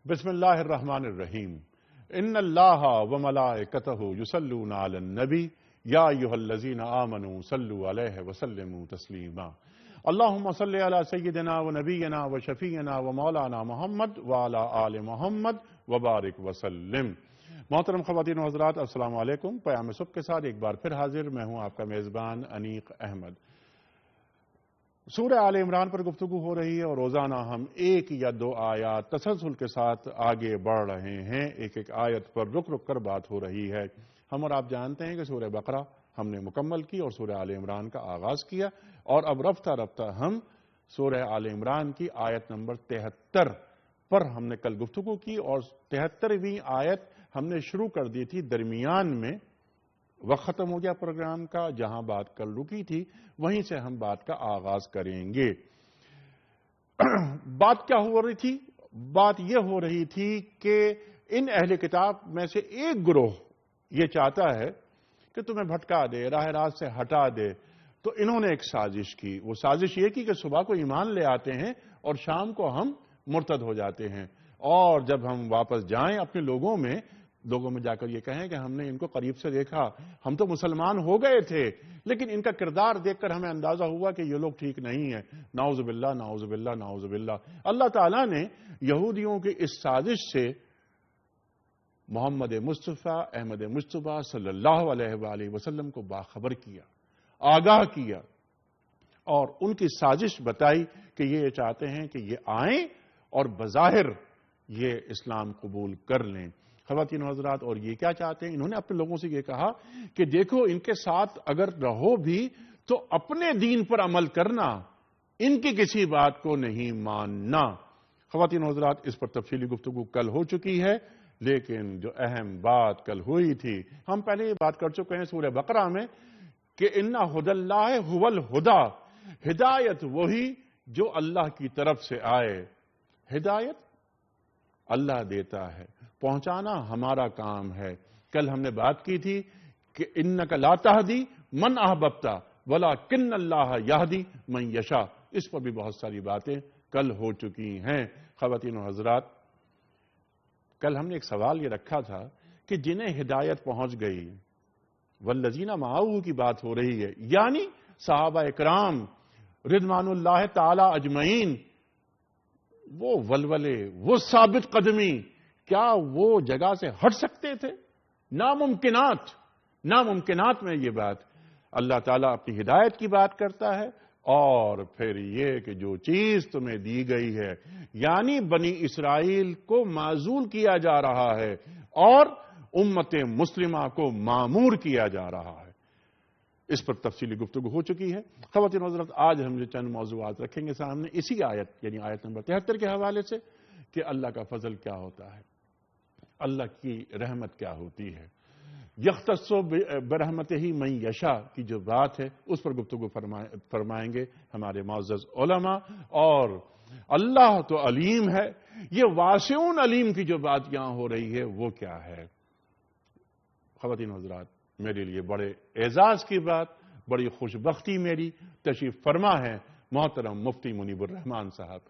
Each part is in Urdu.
بسم اللہ الرحمن الرحیم ان اللہ وملائکتہ یصلون علی النبی یا ایھا الذین آمنوا صلوا علیہ وسلموا تسلیما اللہم صلی علی سیدنا و نبینا و شفیعنا و مولانا محمد وعلی آل محمد وبارک وسلم۔ محترم خواتین و حضرات، السلام علیکم۔ پیام صبح کے ساتھ ایک بار پھر حاضر میں ہوں آپ کا میزبان انیق احمد۔ سورہ آل عمران پر گفتگو ہو رہی ہے اور روزانہ ہم ایک یا دو آیات تسلسل کے ساتھ آگے بڑھ رہے ہیں، ایک ایک آیت پر رک رک کر بات ہو رہی ہے۔ ہم اور آپ جانتے ہیں کہ سورہ بقرہ ہم نے مکمل کی اور سورہ آل عمران کا آغاز کیا، اور اب رفتہ رفتہ ہم سورہ آل عمران کی آیت نمبر 73 پر ہم نے کل گفتگو کی، اور 73ویں آیت ہم نے شروع کر دی تھی۔ درمیان میں وقت ختم ہو گیا پروگرام کا، جہاں بات کل رکی تھی وہیں سے ہم بات کا آغاز کریں گے۔ بات کیا ہو رہی تھی؟ بات یہ ہو رہی تھی کہ ان اہل کتاب میں سے ایک گروہ یہ چاہتا ہے کہ تمہیں بھٹکا دے، راہ راست سے ہٹا دے، تو انہوں نے ایک سازش کی۔ وہ سازش یہ کی کہ صبح کو ایمان لے آتے ہیں اور شام کو ہم مرتد ہو جاتے ہیں، اور جب ہم واپس جائیں اپنے لوگوں میں جا کر یہ کہیں کہ ہم نے ان کو قریب سے دیکھا، ہم تو مسلمان ہو گئے تھے لیکن ان کا کردار دیکھ کر ہمیں اندازہ ہوا کہ یہ لوگ ٹھیک نہیں ہیں۔ نعوذ باللہ، نعوذ باللہ، نعوذ باللہ۔ اللہ تعالیٰ نے یہودیوں کی اس سازش سے محمد مصطفیٰ احمد مجتبیٰ صلی اللہ علیہ وآلہ وسلم کو باخبر کیا، آگاہ کیا، اور ان کی سازش بتائی کہ یہ چاہتے ہیں کہ یہ آئیں اور بظاہر یہ اسلام قبول کر لیں۔ خواتین و حضرات، اور یہ کیا چاہتے ہیں؟ انہوں نے اپنے لوگوں سے یہ کہا کہ دیکھو، ان کے ساتھ اگر رہو بھی تو اپنے دین پر عمل کرنا، ان کی کسی بات کو نہیں ماننا۔ خواتین و حضرات، اس پر تفصیلی گفتگو کل ہو چکی ہے، لیکن جو اہم بات کل ہوئی تھی، ہم پہلے یہ بات کر چکے ہیں سورہ بقرہ میں کہ ان ھدی اللہ ھو الھدی، ہدایت وہی جو اللہ کی طرف سے آئے۔ ہدایت اللہ دیتا ہے، پہنچانا ہمارا کام ہے۔ کل ہم نے بات کی تھی کہ انک لا تہدی من احببت ولکن اللہ یہدی من یشاء۔ اس پر بھی بہت ساری باتیں کل ہو چکی ہیں۔ خواتین و حضرات، کل ہم نے ایک سوال یہ رکھا تھا کہ جنہیں ہدایت پہنچ گئی، والذین معہ کی بات ہو رہی ہے، یعنی صحابہ اکرام رضوان اللہ تعالی اجمعین، وہ ولولے، وہ ثابت قدمی، کیا وہ جگہ سے ہٹ سکتے تھے؟ ناممکنات میں یہ بات۔ اللہ تعالیٰ اپنی ہدایت کی بات کرتا ہے، اور پھر یہ کہ جو چیز تمہیں دی گئی ہے، یعنی بنی اسرائیل کو معزول کیا جا رہا ہے اور امت مسلمہ کو معمور کیا جا رہا ہے، اس پر تفصیلی گفتگو ہو چکی ہے۔ خواتین و حضرات، آج ہم جو چند موضوعات رکھیں گے سامنے، اسی آیت یعنی آیت نمبر 73 کے حوالے سے، کہ اللہ کا فضل کیا ہوتا ہے، اللہ کی رحمت کیا ہوتی ہے۔ یختص برحمتہ من یشاء کی جو بات ہے، اس پر گفتگو فرمائیں گے ہمارے معزز علماء۔ اور اللہ تو علیم ہے، یہ واسع علیم کی جو بات یہاں ہو رہی ہے وہ کیا ہے؟ خواتین و حضرات، میرے لیے بڑے اعزاز کی بات، بڑی خوشبختی میری تشریف فرما ہے محترم مفتی منیب الرحمان صاحب۔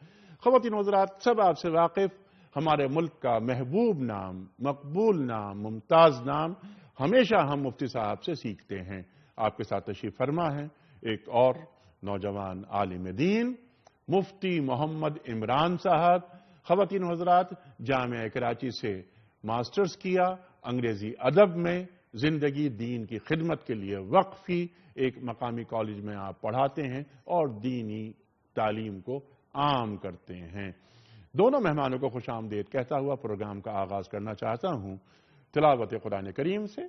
خواتین و حضرات، سب آپ سے واقف ہمارے ملک کا محبوب نام، مقبول نام، ممتاز نام ہمیشہ ہم مفتی صاحب سے سیکھتے ہیں۔ آپ کے ساتھ تشریف فرما ہے ایک اور نوجوان عالم دین، مفتی محمد عمران صاحب۔ خواتین و حضرات، جامعہ کراچی سے ماسٹرز کیا، انگریزی ادب میں، زندگی دین کی خدمت کے لیے وقفی، ایک مقامی کالج میں آپ پڑھاتے ہیں اور دینی تعلیم کو عام کرتے ہیں۔ دونوں مہمانوں کو خوش آمدید کہتا ہوا پروگرام کا آغاز کرنا چاہتا ہوں تلاوت قرآن کریم سے،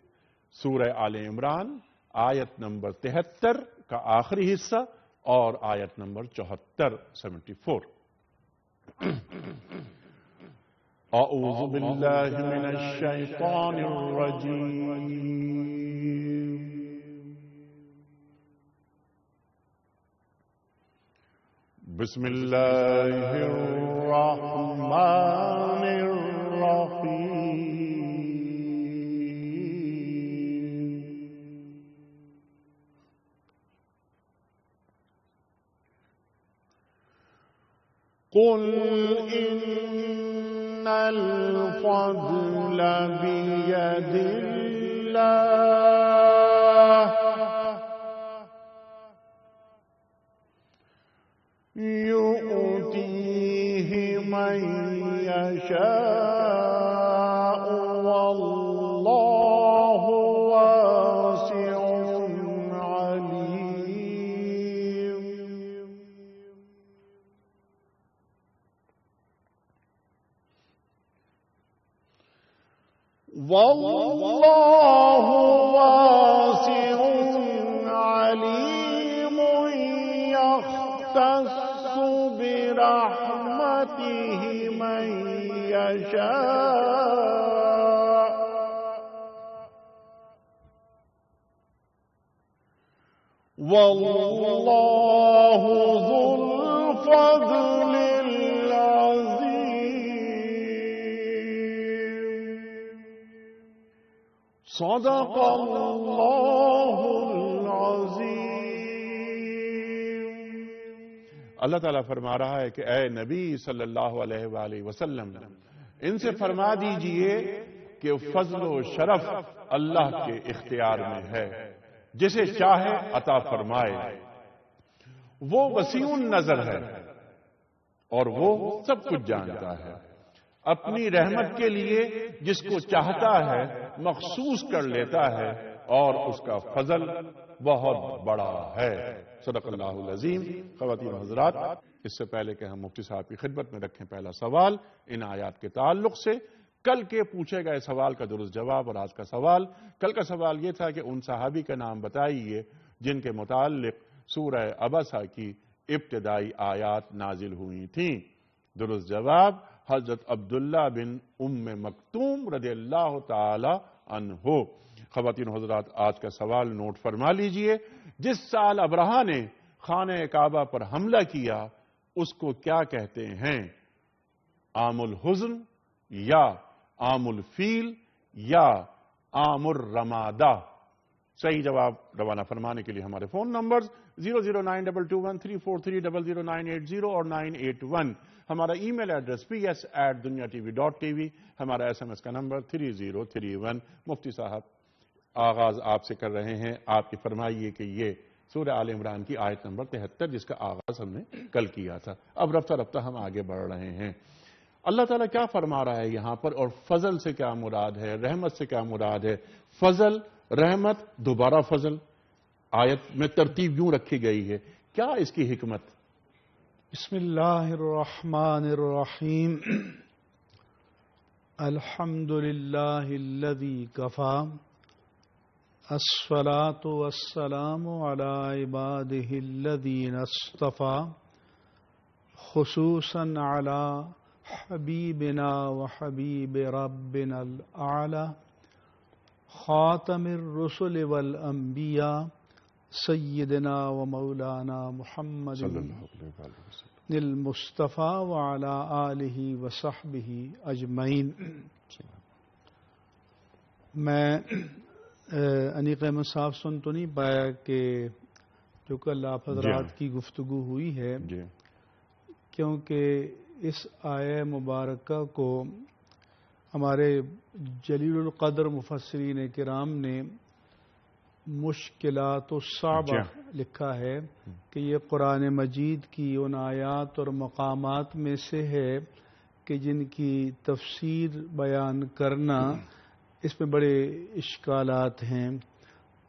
سورہ آل عمران آیت نمبر 73 کا آخری حصہ اور آیت نمبر 74 اعوذ باللہ من الشیطان الرجیم، بسم اللہ الرحمن الرحیم، قل إن الفضل بيد الله يؤتيه من يشاء والله واسع عليم. والله واسع عليم يختص برحمته من يشاء والله ذو الفضل صدق اللہ العظیم. اللہ تعالیٰ فرما رہا ہے کہ اے نبی صلی اللہ علیہ وآلہ وسلم ان سے فرما دیجئے کہ فضل و شرف اللہ کے اختیار میں ہے، جسے چاہے عطا فرمائے. وہ وسیع النظر ہے اور وہ سب کچھ جانتا ہے. اپنی رحمت کے لیے جس کو چاہتا ہے مخصوص کر لیتا ہے اور اس کا فضل بہت بڑا ہے. صدق اللہ العظیم. خواتین و حضرات، اس سے پہلے کہ ہم مفتی صاحب کی خدمت میں رکھیں پہلا سوال ان آیات کے تعلق سے، کل کے پوچھے گئے سوال کا درست جواب اور آج کا سوال. کل کا سوال یہ تھا کہ ان صحابی کا نام بتائیے جن کے متعلق سورہ عبسہ کی ابتدائی آیات نازل ہوئی تھیں. درست جواب حضرت عبداللہ بن ام مکتوم رضی اللہ تعالی عنہ. خواتین و حضرات، آج کا سوال نوٹ فرما لیجئے. جس سال ابرہہ نے خانہ کعبہ پر حملہ کیا اس کو کیا کہتے ہیں؟ عام الحزن یا عام الفیل یا عام الرمادہ؟ صحیح جواب روانہ فرمانے کے لیے ہمارے فون نمبرز 009221343000980 اور 981. ہمارا ای میل ایڈریس ps@dunyatv.tv. ہمارا SMS کا نمبر 3031. مفتی صاحب آغاز آپ سے کر رہے ہیں. آپ کی فرمائیے کہ یہ سورہ آل عمران کی آیت نمبر 73 جس کا آغاز ہم نے کل کیا تھا. اب رفتہ رفتہ ہم آگے بڑھ رہے ہیں. اللہ تعالیٰ کیا فرما رہا ہے یہاں پر، اور فضل سے کیا مراد ہے، رحمت سے کیا مراد ہے؟ فضل، رحمت، دوبارہ فضل. آیت میں ترتیب یوں رکھی گئی ہے، کیا اس کی حکمت؟ بسم اللہ الرحمن الرحیم. الحمد للہ الذی کفا الصلاة والسلام علی عباده الذین اصطفى خصوصا علی حبیبنا وحبیب ربنا الاعلی خاتم الرسل والانبیاء سیدنا و مولانا محمد المصطفیٰ وعلی آلہ وصحبہ اجمعین. میں انیق احمد صاحب سن تو نہیں پایا کہ جو کل آپ حضرات کی گفتگو ہوئی ہے، کیونکہ اس آیہ مبارکہ کو ہمارے جلیل القدر مفسرین کرام نے مشکلات الصعبہ لکھا ہے کہ یہ قرآن مجید کی ان آیات اور مقامات میں سے ہے کہ جن کی تفسیر بیان کرنا اس میں بڑے اشکالات ہیں.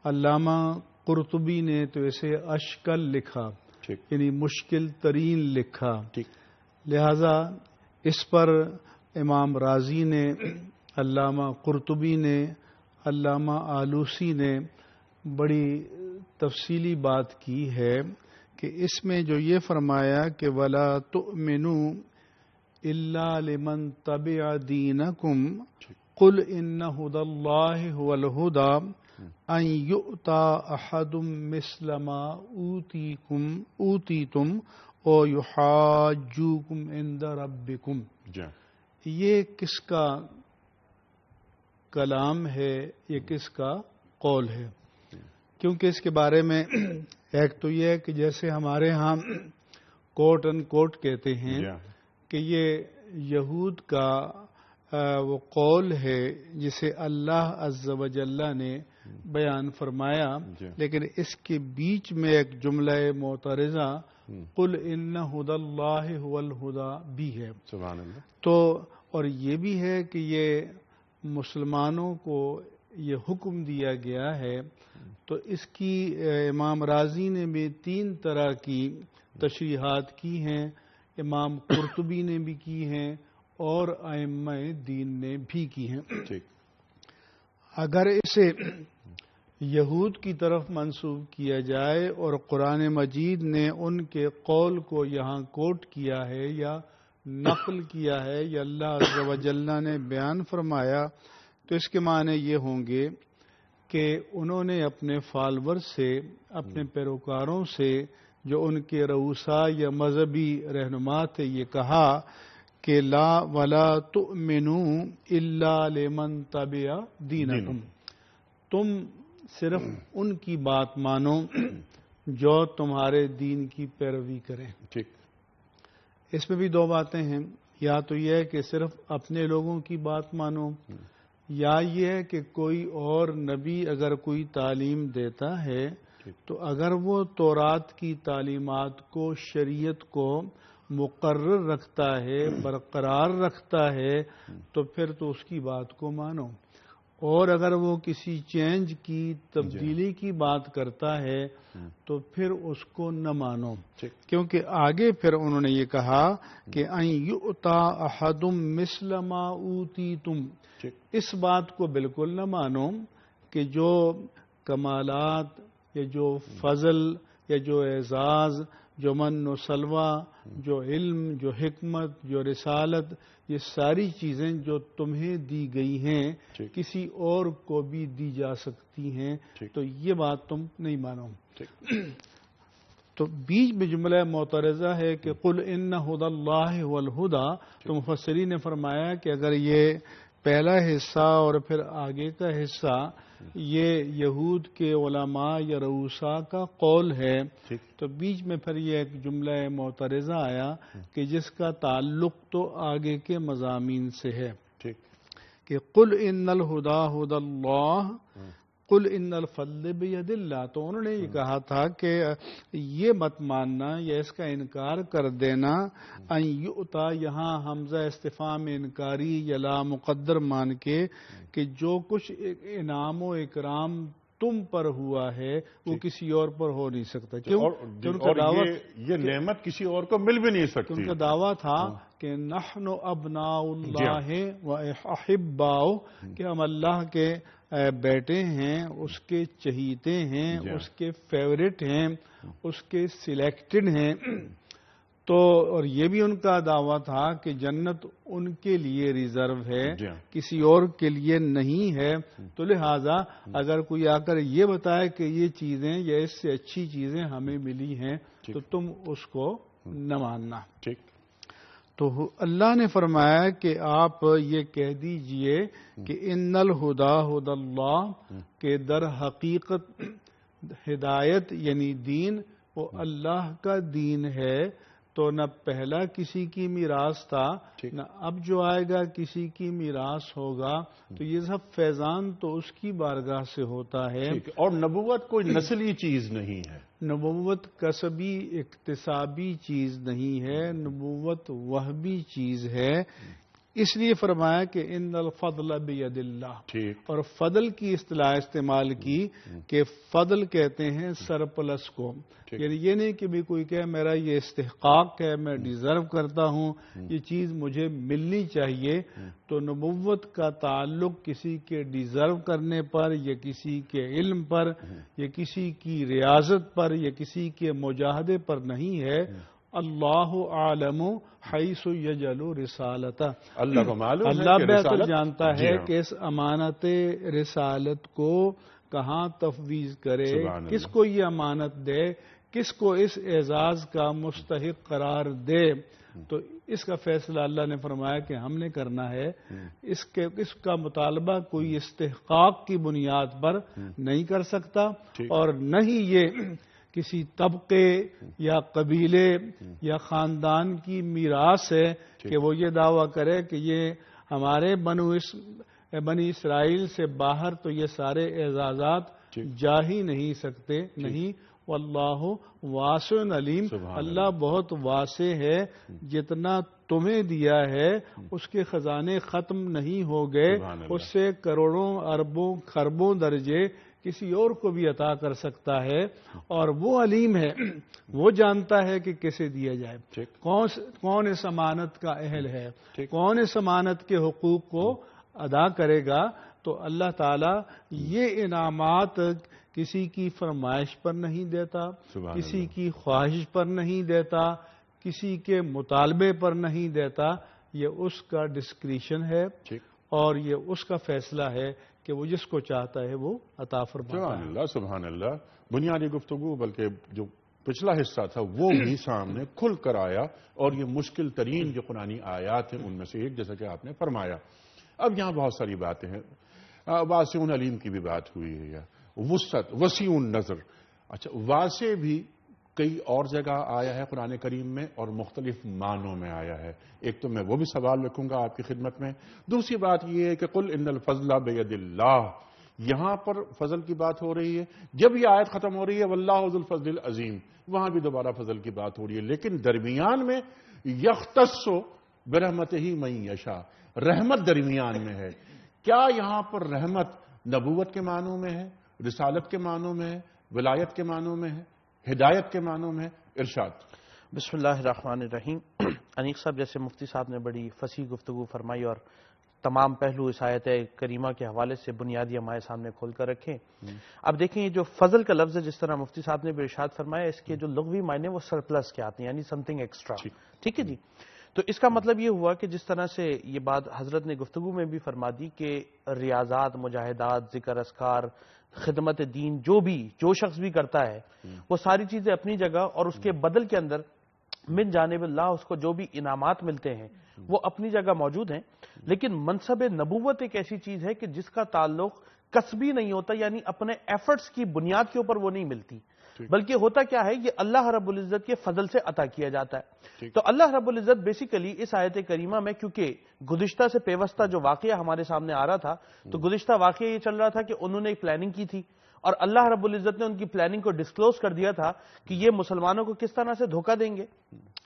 علامہ قرطبی نے تو اسے اشکل لکھا، یعنی مشکل ترین لکھا. لہذا اس پر امام رازی نے، علامہ قرطبی نے، علامہ آلوسی نے بڑی تفصیلی بات کی ہے کہ اس میں جو یہ فرمایا کہ وَلَا تُؤْمِنُوا إِلَّا لِمَنْ تَبِعَ دِينَكُمْ قُلْ إِنَّ هُدَى اللَّهِ هُوَ الْهُدَى أَنْ يُؤْتَى أَحَدٌ مِثْلَ مَا أُوتِيتُمْ وَيُحَاجُّوكُمْ عِنْدَ رَبِّكُمْ. یہ کس کا کلام ہے، یہ کس کا قول ہے؟ کیونکہ اس کے بارے میں ایک تو یہ ہے کہ جیسے ہمارے ہاں کوٹ ان کوٹ کہتے ہیں کہ یہ یہود کا وہ قول ہے جسے اللہ عز و جل نے بیان فرمایا، لیکن اس کے بیچ میں ایک جملہ معترضہ قل ان ھدی اللہ ھو الھدی بھی ہے. سبحان اللہ. تو اور یہ بھی ہے کہ یہ مسلمانوں کو یہ حکم دیا گیا ہے. تو اس کی امام رازی نے بھی 3 طرح کی تشریحات کی ہیں، امام قرطبی نے بھی کی ہیں اور ائمہ دین نے بھی کی ہیں. اگر اسے یہود کی طرف منسوب کیا جائے اور قرآن مجید نے ان کے قول کو یہاں کوٹ کیا ہے یا نقل کیا ہے یا اللہ عز و جل نے بیان فرمایا، تو اس کے معنی یہ ہوں گے کہ انہوں نے اپنے فالور سے، اپنے پیروکاروں سے جو ان کے رؤساء یا مذہبی رہنما تھے، یہ کہا کہ لا ولا تؤمنوا الا لمن تبع دینکم، تم صرف ان کی بات مانو جو تمہارے دین کی پیروی کریں. ٹھیک. اس میں بھی 2 باتیں ہیں، یا تو یہ ہے کہ صرف اپنے لوگوں کی بات مانو، یا یہ ہے کہ کوئی اور نبی اگر کوئی تعلیم دیتا ہے تو اگر وہ تورات کی تعلیمات کو، شریعت کو مقرر رکھتا ہے، برقرار رکھتا ہے، تو پھر تو اس کی بات کو مانو. اور اگر وہ کسی چینج کی، تبدیلی کی بات کرتا ہے تو پھر اس کو نہ مانو. کیونکہ آگے پھر انہوں نے یہ کہا کہ ان یؤتی احد مثل ما اوتیتم، اس بات کو بالکل نہ مانو کہ جو کمالات یا جو فضل یا جو اعزاز، جو من و سلوہ، جو علم، جو حکمت، جو رسالت، یہ ساری چیزیں جو تمہیں دی گئی ہیں کسی اور کو بھی دی جا سکتی ہیں، تو یہ بات تم نہیں مانو. تو بیچ میں جملہ معترضہ ہے کہ قل ان ھدی اللہ ھو الھدی. تو مفسرین نے فرمایا کہ اگر یہ پہلا حصہ اور پھر آگے کا حصہ یہ یہود کے علماء یا رؤساء کا قول ہے، تو بیچ میں پھر یہ ایک جملہ معترضہ آیا کہ جس کا تعلق تو آگے کے مضامین سے ہے کہ قل ان الھدی ھدی اللہ قل ان الفضل بید اللہ. تو انہوں نے یہ کہا تھا کہ یہ مت ماننا یا اس کا انکار کر دینا، ان یؤتا یہاں حمزہ استفہام انکاری یا لا مقدر مان کے کہ جو کچھ انعام و اکرام تم پر ہوا ہے وہ کسی اور پر ہو نہیں سکتا. کیوں؟ اور یہ نعمت کسی اور کو مل بھی نہیں سکتی. ان کا دعویٰ تھا کہ نحن ابناء اللہ و احباؤ، کہ ہم اللہ کے بیٹے ہیں، اس کے چہیتے ہیں، اس کے فیورٹ ہیں، اس کے سلیکٹڈ ہیں. تو اور یہ بھی ان کا دعویٰ تھا کہ جنت ان کے لیے ریزرو ہے، کسی اور کے لیے نہیں ہے. تو لہٰذا اگر کوئی آ کر یہ بتائے کہ یہ چیزیں یا اس سے اچھی چیزیں ہمیں ملی ہیں تو تم اس کو نہ ماننا. تو اللہ نے فرمایا کہ آپ یہ کہہ دیجئے کہ ان الھدی ھدی اللہ، کہ در حقیقت ہدایت یعنی دین وہ اللہ کا دین ہے. تو نہ پہلا کسی کی میراث تھا، نہ اب جو آئے گا کسی کی میراث ہوگا. تو یہ سب فیضان تو اس کی بارگاہ سے ہوتا ہے. اور نبوت کوئی نسلی چیز نہیں ہے، نبوت کسبی اکتسابی چیز نہیں ہے، نبوت وہبی چیز ہے. اس لیے فرمایا کہ ان الفضل بید اللہ. اور فضل کی اصطلاح استعمال کی کہ فضل کہتے ہیں سرپلس کو. یعنی یہ نہیں کہ بھی کوئی کہے میرا یہ استحقاق ہے، میں ڈیزرو کرتا ہوں، یہ چیز مجھے ملنی چاہیے. تو نبوت کا تعلق کسی کے ڈیزرو کرنے پر یا کسی کے علم پر یا کسی کی ریاضت پر یا کسی کے مجاہدے پر نہیں ہے. اللہ عالم حیث یجعل رسالتہ، اللہ کو معلوم ہے، اللہ بہتر جانتا ہے کہ اس امانت رسالت کو کہاں تفویض کرے، کس کو یہ امانت دے، کس کو اس اعزاز کا مستحق قرار دے. تو اس کا فیصلہ اللہ نے فرمایا کہ ہم نے کرنا ہے. اس کا مطالبہ کوئی استحقاق کی بنیاد پر نہیں کر سکتا، اور نہ ہی یہ کسی طبقے یا قبیلے یا خاندان کی میراث ہے کہ وہ یہ دعویٰ کرے کہ یہ ہمارے بنی اسرائیل سے باہر تو یہ سارے اعزازات جا ہی نہیں سکتے نہیں. واللہ واسع علیم، اللہ بہت واسع ہے، جتنا تمہیں دیا ہے اس کے خزانے ختم نہیں ہو گئے، اس سے کروڑوں اربوں خربوں درجے کسی اور کو بھی عطا کر سکتا ہے، اور وہ علیم ہے، وہ جانتا ہے کہ کیسے دیا جائے، کون اس امانت کا اہل ہے، کون اس امانت کے حقوق کو ادا کرے گا. تو اللہ تعالیٰ یہ انعامات کسی کی فرمائش پر نہیں دیتا، کسی کی خواہش پر نہیں دیتا، کسی کے مطالبے پر نہیں دیتا. یہ اس کا ڈسکریشن ہے اور یہ اس کا فیصلہ ہے کہ وہ جس کو چاہتا ہے وہ عطا فرماتا ہے. سبحان اللہ سبحان اللہ. بنیادی گفتگو بلکہ جو پچھلا حصہ تھا وہ بھی سامنے کھل کر آیا، اور یہ مشکل ترین جو قرآنی آیات ہیں ان میں سے ایک، جیسا کہ آپ نے فرمایا. اب یہاں بہت ساری باتیں ہیں. واسع علیم کی بھی بات ہوئی ہے، وسعت، وسیع النظر. اچھا، واسع بھی کئی اور جگہ آیا ہے قرآن کریم میں اور مختلف معنوں میں آیا ہے. ایک تو میں وہ بھی سوال رکھوں گا آپ کی خدمت میں. دوسری بات یہ ہے کہ قل ان الفضل بید اللہ، یہاں پر فضل کی بات ہو رہی ہے. جب یہ آیت ختم ہو رہی ہے واللہ ذو الفضل العظیم، وہاں بھی دوبارہ فضل کی بات ہو رہی ہے، لیکن درمیان میں یختص برحمتہ من یشاء، رحمت درمیان میں ہے. کیا یہاں پر رحمت نبوت کے معنوں میں ہے، رسالت کے معنوں میں ہے، ولایت کے معنوں میں ہے، ہدایت کے معنوں میں ہے؟ ارشاد. بسم اللہ الرحمن الرحیم. انیق صاحب، جیسے مفتی صاحب نے بڑی فصیح گفتگو فرمائی اور تمام پہلو اس آیت کریمہ کے حوالے سے بنیادی ہمارے سامنے کھول کر رکھیں. اب دیکھیں، یہ جو فضل کا لفظ ہے، جس طرح مفتی صاحب نے بھی ارشاد فرمایا، اس کے جو لغوی معنی وہ سرپلس کے آتے ہیں، یعنی سم تھنگ ایکسٹرا. ٹھیک ہے جی. تو اس کا مطلب یہ ہوا کہ جس طرح سے یہ بات حضرت نے گفتگو میں بھی فرما دی کہ ریاضات، مجاہدات، ذکر اذکار، خدمت دین جو شخص بھی کرتا ہے، وہ ساری چیزیں اپنی جگہ، اور اس کے بدل کے اندر من جانب اللہ اس کو جو بھی انعامات ملتے ہیں وہ اپنی جگہ موجود ہیں. لیکن منصب نبوت ایک ایسی چیز ہے کہ جس کا تعلق کسبی نہیں ہوتا، یعنی اپنے ایفرٹس کی بنیاد کے اوپر وہ نہیں ملتی، بلکہ ہوتا کیا ہے، یہ اللہ رب العزت کے فضل سے عطا کیا جاتا ہے. تو اللہ رب العزت بیسیکلی اس آیت کریمہ میں، کیونکہ گزشتہ سے پیوستہ جو واقعہ ہمارے سامنے آ رہا تھا، تو گزشتہ واقعہ یہ چل رہا تھا کہ انہوں نے ایک پلاننگ کی تھی، اور اللہ رب العزت نے ان کی پلاننگ کو ڈسکلوز کر دیا تھا کہ یہ مسلمانوں کو کس طرح سے دھوکہ دیں گے.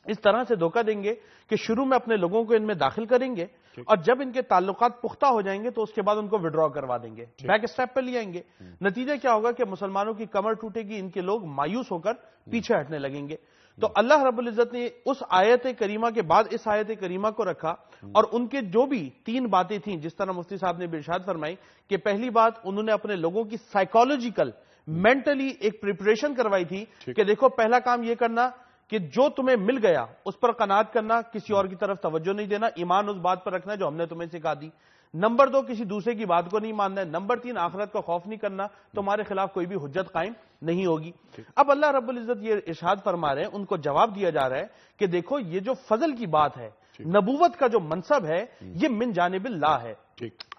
اس طرح سے دھوکہ دیں گے کہ شروع میں اپنے لوگوں کو ان میں داخل کریں گے، اور جب ان کے تعلقات پختہ ہو جائیں گے تو اس کے بعد ان کو وڈرا کروا دیں گے، بیک اسٹیپ پہ لے آئیں گے. نتیجہ کیا ہوگا کہ مسلمانوں کی کمر ٹوٹے گی، ان کے لوگ مایوس ہو کر پیچھے ہٹنے لگیں گے. تو اللہ رب العزت نے اس آیت کریمہ کے بعد اس آیت کریمہ کو رکھا، اور ان کے جو بھی 3 باتیں تھیں، جس طرح مفتی صاحب نے بھی ارشاد فرمائی کہ پہلی بات، انہوں نے اپنے لوگوں کی سائیکالوجیکل، مینٹلی ایک پریپریشن کروائی تھی کہ دیکھو، پہلا کام یہ کرنا کہ جو تمہیں مل گیا اس پر قناعت کرنا، کسی اور کی طرف توجہ نہیں دینا، ایمان اس بات پر رکھنا جو ہم نے تمہیں سکھا دی. نمبر 2، کسی دوسرے کی بات کو نہیں ماننا ہے. نمبر 3، آخرت کا خوف نہیں کرنا، تمہارے خلاف کوئی بھی حجت قائم نہیں ہوگی. اب اللہ رب العزت یہ ارشاد فرما رہے ہیں، ان کو جواب دیا جا رہا ہے کہ دیکھو، یہ جو فضل کی بات ہے، نبوت کا جو منصب ہے، یہ من جانب اللہ ہے.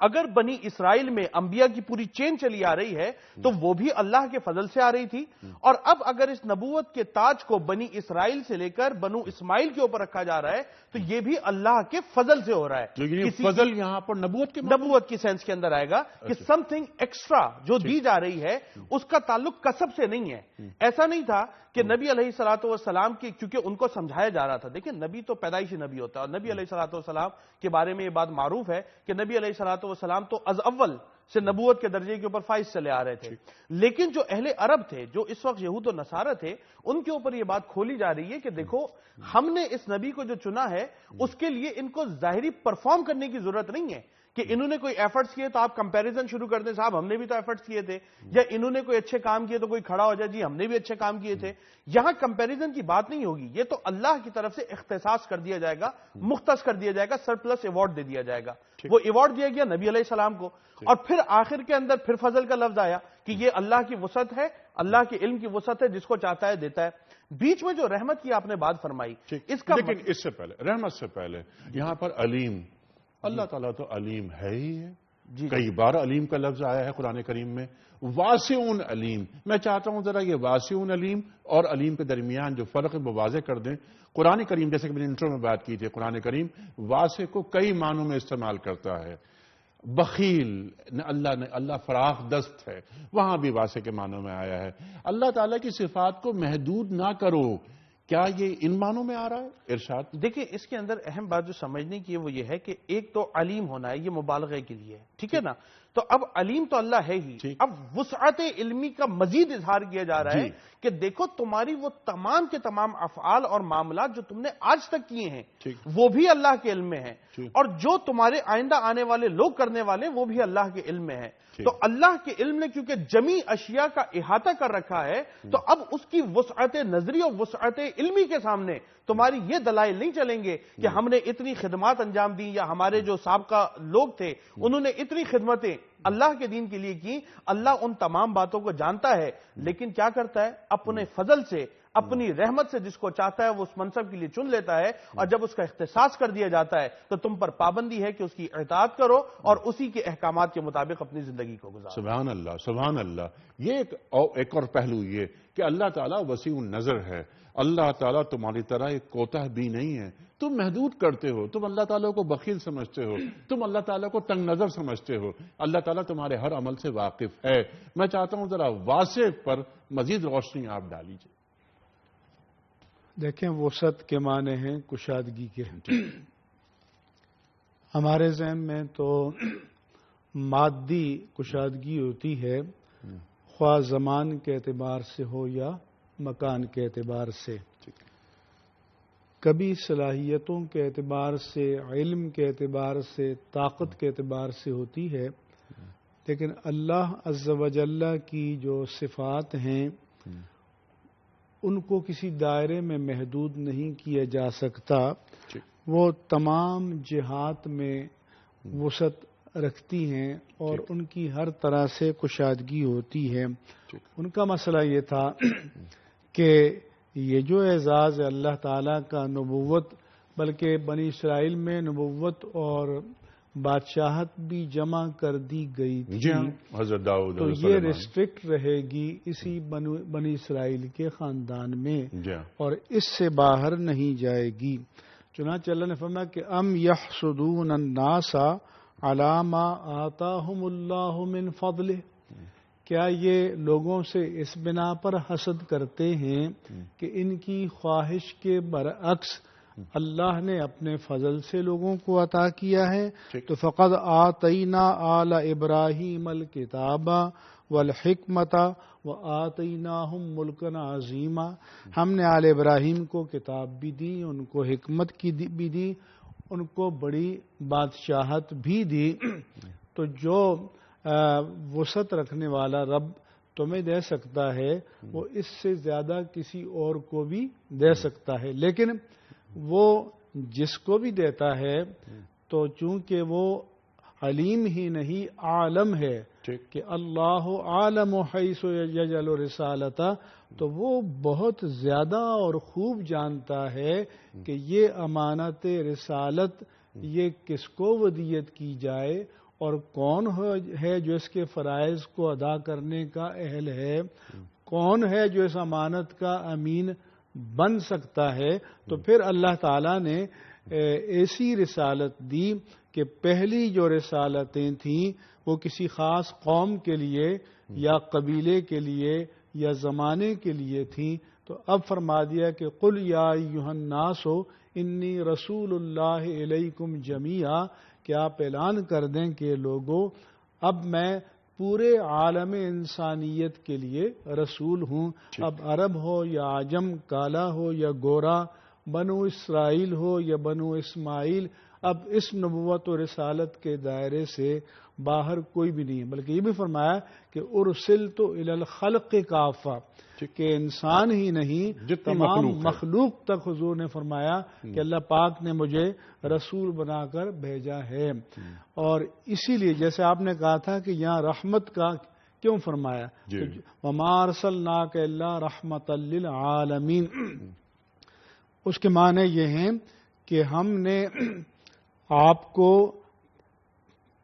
اگر بنی اسرائیل میں انبیاء کی پوری چین چلی آ رہی ہے تو وہ بھی اللہ کے فضل سے آ رہی تھی، اور اب اگر اس نبوت کے تاج کو بنی اسرائیل سے لے کر بنو اسماعیل کے اوپر رکھا جا رہا ہے تو یہ بھی اللہ کے فضل سے ہو رہا ہے. لیکن فضل یہاں پر نبوت کی سینس کے اندر آئے گا کہ سم تھنگ ایکسٹرا جو دی جا رہی ہے اس کا تعلق کسب سے نہیں ہے. ایسا نہیں تھا کہ نبی علیہ الصلوۃ والسلام کی، کیونکہ ان کو سمجھایا جا رہا تھا، دیکھیں نبی تو پیدائشی نبی ہوتا ہے، اور نبی علیہ الصلوۃ والسلام کے بارے میں یہ بات معروف ہے کہ نبی علیہ الصلوۃ والسلام تو از اول سے نبوت کے درجے کے اوپر فائز چلے آ رہے تھے. لیکن جو اہل عرب تھے، جو اس وقت یہود و نصارہ تھے، ان کے اوپر یہ بات کھولی جا رہی ہے کہ دیکھو، ہم نے اس نبی کو جو چنا ہے اس کے لیے ان کو ظاہری پرفارم کرنے کی ضرورت نہیں ہے کہ انہوں نے کوئی ایفرٹس کیے تو آپ کمپیریزن شروع کر دیں، صاحب ہم نے بھی تو ایفرٹس کیے تھے، یا انہوں نے کوئی اچھے کام کیے تو کوئی کھڑا ہو جائے، جی ہم نے بھی اچھے کام کیے تھے. یہاں کمپیریزن کی بات نہیں ہوگی، یہ تو اللہ کی طرف سے اختصاص کر دیا جائے گا، مختص کر دیا جائے گا، سرپلس ایوارڈ دے دیا جائے گا. وہ ایوارڈ دیا گیا نبی علیہ السلام کو، اور پھر آخر کے اندر پھر فضل کا لفظ آیا کہ یہ اللہ کی وسعت ہے، اللہ کے علم کی وسعت ہے، جس کو چاہتا ہے دیتا ہے. بیچ میں جو رحمت کی آپ نے بات فرمائی، اس کا لیکن اس سے پہلے، رحمت سے پہلے، یہاں پر علیم، اللہ تعالیٰ تو علیم ہے ہی ہے، جی کئی بار علیم کا لفظ آیا ہے قرآن کریم میں، واسع علیم. میں چاہتا ہوں ذرا یہ واسع علیم اور علیم کے درمیان جو فرق ہے وہ واضح کر دیں. قرآن کریم، جیسے کہ میں نے انٹرو میں بات کی تھی، قرآن کریم واسع کو کئی معنوں میں استعمال کرتا ہے. بخیل اللہ فراخ دست ہے، وہاں بھی واسع کے معنوں میں آیا ہے. اللہ تعالیٰ کی صفات کو محدود نہ کرو، کیا یہ ان معنوں میں آ رہا ہے ارشاد؟ دیکھیں اس کے اندر اہم بات جو سمجھنے کی ہے وہ یہ ہے کہ ایک تو علیم ہونا ہے، یہ مبالغے کے لیے ہے، ٹھیک ہے نا؟ تو اب علیم تو اللہ ہے ہی، اب وسعت علمی کا مزید اظہار کیا جا رہا ہے کہ دیکھو تمہاری وہ تمام کے تمام افعال اور معاملات جو تم نے آج تک کیے ہیں وہ بھی اللہ کے علم میں ہیں، اور جو تمہارے آئندہ آنے والے لوگ کرنے والے وہ بھی اللہ کے علم میں ہیں. تو اللہ کے علم نے کیونکہ جمی اشیاء کا احاطہ کر رکھا ہے، تو اب اس کی وسعت نظری اور وسعت علمی کے سامنے تمہاری یہ دلائل نہیں چلیں گے کہ ہم نے اتنی خدمات انجام دی، یا ہمارے جو سابقہ لوگ تھے انہوں نے اتنی خدمتیں اللہ کے دین کے لیے کی. اللہ ان تمام باتوں کو جانتا ہے، لیکن کیا کرتا ہے؟ اپنے فضل سے، اپنی رحمت سے جس کو چاہتا ہے وہ اس منصب کے لیے چن لیتا ہے، اور جب اس کا اختصاص کر دیا جاتا ہے تو تم پر پابندی ہے کہ اس کی اطاعت کرو اور اسی کے احکامات کے مطابق اپنی زندگی کو گزارو. سبحان اللہ، سبحان اللہ. یہ ایک اور پہلو یہ کہ اللہ تعالیٰ وسیع النظر ہے. اللہ تعالیٰ تمہاری طرح ایک کوتاہ بھی نہیں ہے. تم محدود کرتے ہو، تم اللہ تعالیٰ کو بخیل سمجھتے ہو، تم اللہ تعالیٰ کو تنگ نظر سمجھتے ہو. اللہ تعالیٰ تمہارے ہر عمل سے واقف ہے. میں چاہتا ہوں ذرا واسع پر مزید روشنی آپ ڈالیجیے. دیکھیں وسعت کے معنی ہیں کشادگی کے. ہمارے ذہن میں تو مادی کشادگی ہوتی ہے، خواہ زمان کے اعتبار سے ہو یا مکان کے اعتبار سے. کبھی صلاحیتوں کے اعتبار سے، علم کے اعتبار سے، طاقت کے اعتبار سے ہوتی ہے. لیکن اللہ عز و جل کی جو صفات ہیں ان کو کسی دائرے میں محدود نہیں کیا جا سکتا. وہ تمام جہات میں وسعت رکھتی ہیں اور ان کی ہر طرح سے کشادگی ہوتی ہے. ان کا مسئلہ یہ تھا کہ یہ جو اعزاز ہے اللہ تعالیٰ کا نبوت، بلکہ بنی اسرائیل میں نبوت اور بادشاہت بھی جمع کر دی گئی تھی، حضرت داؤد، تو یہ ریسٹرکٹ رہے گی اسی بنی اسرائیل کے خاندان میں اور اس سے باہر نہیں جائے گی. چنانچہ اللہ نے فرمایا کہ ام یحسدون الناس علی ما آتاہم اللہ من فضلہ، کیا یہ لوگوں سے اس بنا پر حسد کرتے ہیں کہ ان کی خواہش کے برعکس اللہ نے اپنے فضل سے لوگوں کو عطا کیا ہے. تو فقد آتینا آل ابراہیم الکتاب والحکمت وآتیناہم ملکا عظیما، ہم نے آل ابراہیم کو کتاب بھی دی، ان کو حکمت کی بھی دی، ان کو بڑی بادشاہت بھی دی. تو جو وسعت رکھنے والا رب تمہیں دے سکتا ہے وہ اس سے زیادہ کسی اور کو بھی دے سکتا ہے. لیکن وہ جس کو بھی دیتا ہے تو چونکہ وہ علیم ہی نہیں عالم ہے کہ اللہ عالم حیث یجعل رسالتہ، تو وہ بہت زیادہ اور خوب جانتا ہے کہ یہ امانت رسالت یہ کس کو ودیت کی جائے اور کون ہے جو اس کے فرائض کو ادا کرنے کا اہل ہے، کون ہے جو اس امانت کا امین بن سکتا ہے. تو پھر اللہ تعالیٰ نے ایسی رسالت دی کہ پہلی جو رسالتیں تھیں وہ کسی خاص قوم کے لیے یا قبیلے کے لیے یا زمانے کے لیے تھیں. تو اب فرما دیا کہ قل یا ایھا الناس انی رسول اللہ الیکم جمیعا، کہ آپ اعلان کر دیں کہ لوگوں اب میں پورے عالم انسانیت کے لیے رسول ہوں. اب عرب ہو یا عجم، کالا ہو یا گورا، بنو اسرائیل ہو یا بنو اسماعیل، اب اس نبوت و رسالت کے دائرے سے باہر کوئی بھی نہیں ہے. بلکہ یہ بھی فرمایا کہ ارسلت الی الخلق کافہ، کہ انسان ہی نہیں تمام مخلوق تک حضور نے فرمایا کہ اللہ پاک نے مجھے رسول بنا کر بھیجا ہے. اور اسی لیے جیسے آپ نے کہا تھا کہ یہاں رحمت کا کیوں فرمایا، وما ارسلناک الا رحمۃ للعالمین، اس کے معنی یہ ہیں کہ ہم نے آپ کو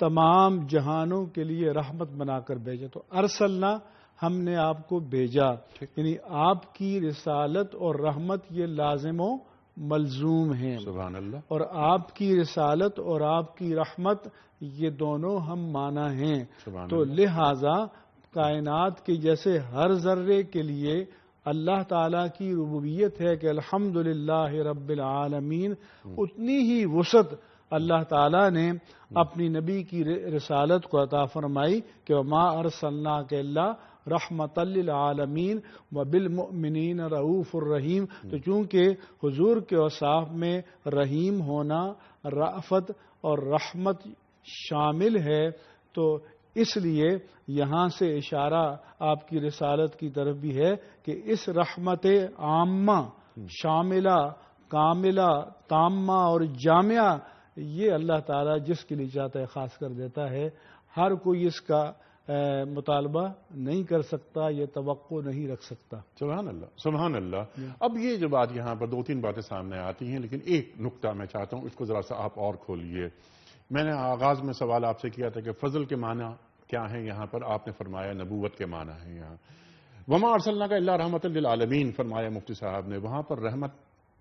تمام جہانوں کے لیے رحمت بنا کر بھیجا. تو ارسلنا ہم نے آپ کو بھیجا، یعنی آپ کی رسالت اور رحمت یہ لازم و ملزوم ہیں. سبحان اللہ. اور آپ کی رسالت اور آپ کی رحمت یہ دونوں ہم معنی ہیں. تو لہذا کائنات کے جیسے ہر ذرے کے لیے اللہ تعالیٰ کی ربوبیت ہے کہ الحمدللہ رب العالمین، اتنی ہی وسعت اللہ تعالیٰ نے اپنی نبی کی رسالت کو عطا فرمائی کہ وما ارسلناک الا رحمت للعالمین وبالمؤمنین رؤوف الرحیم. تو چونکہ حضور کے اوصاف میں رحیم ہونا، رأفت اور رحمت شامل ہے، تو اس لیے یہاں سے اشارہ آپ کی رسالت کی طرف بھی ہے کہ اس رحمت عامہ، شاملہ، کاملہ، تامہ اور جامعہ، یہ اللہ تعالیٰ جس کے لیے چاہتا ہے خاص کر دیتا ہے. ہر کوئی اس کا مطالبہ نہیں کر سکتا، یہ توقع نہیں رکھ سکتا. سبحان اللہ، سبحان اللہ. اب یہ جو بات یہاں پر 2-3 باتیں سامنے آتی ہیں، لیکن ایک نقطہ میں چاہتا ہوں اس کو ذرا سا آپ اور کھولیے. میں نے آغاز میں سوال آپ سے کیا تھا کہ فضل کے معنی کیا ہیں، یہاں پر آپ نے فرمایا نبوت کے معنی ہیں. یہاں وما ارسلناک الا رحمت للعالمین فرمایا مفتی صاحب نے، وہاں پر رحمت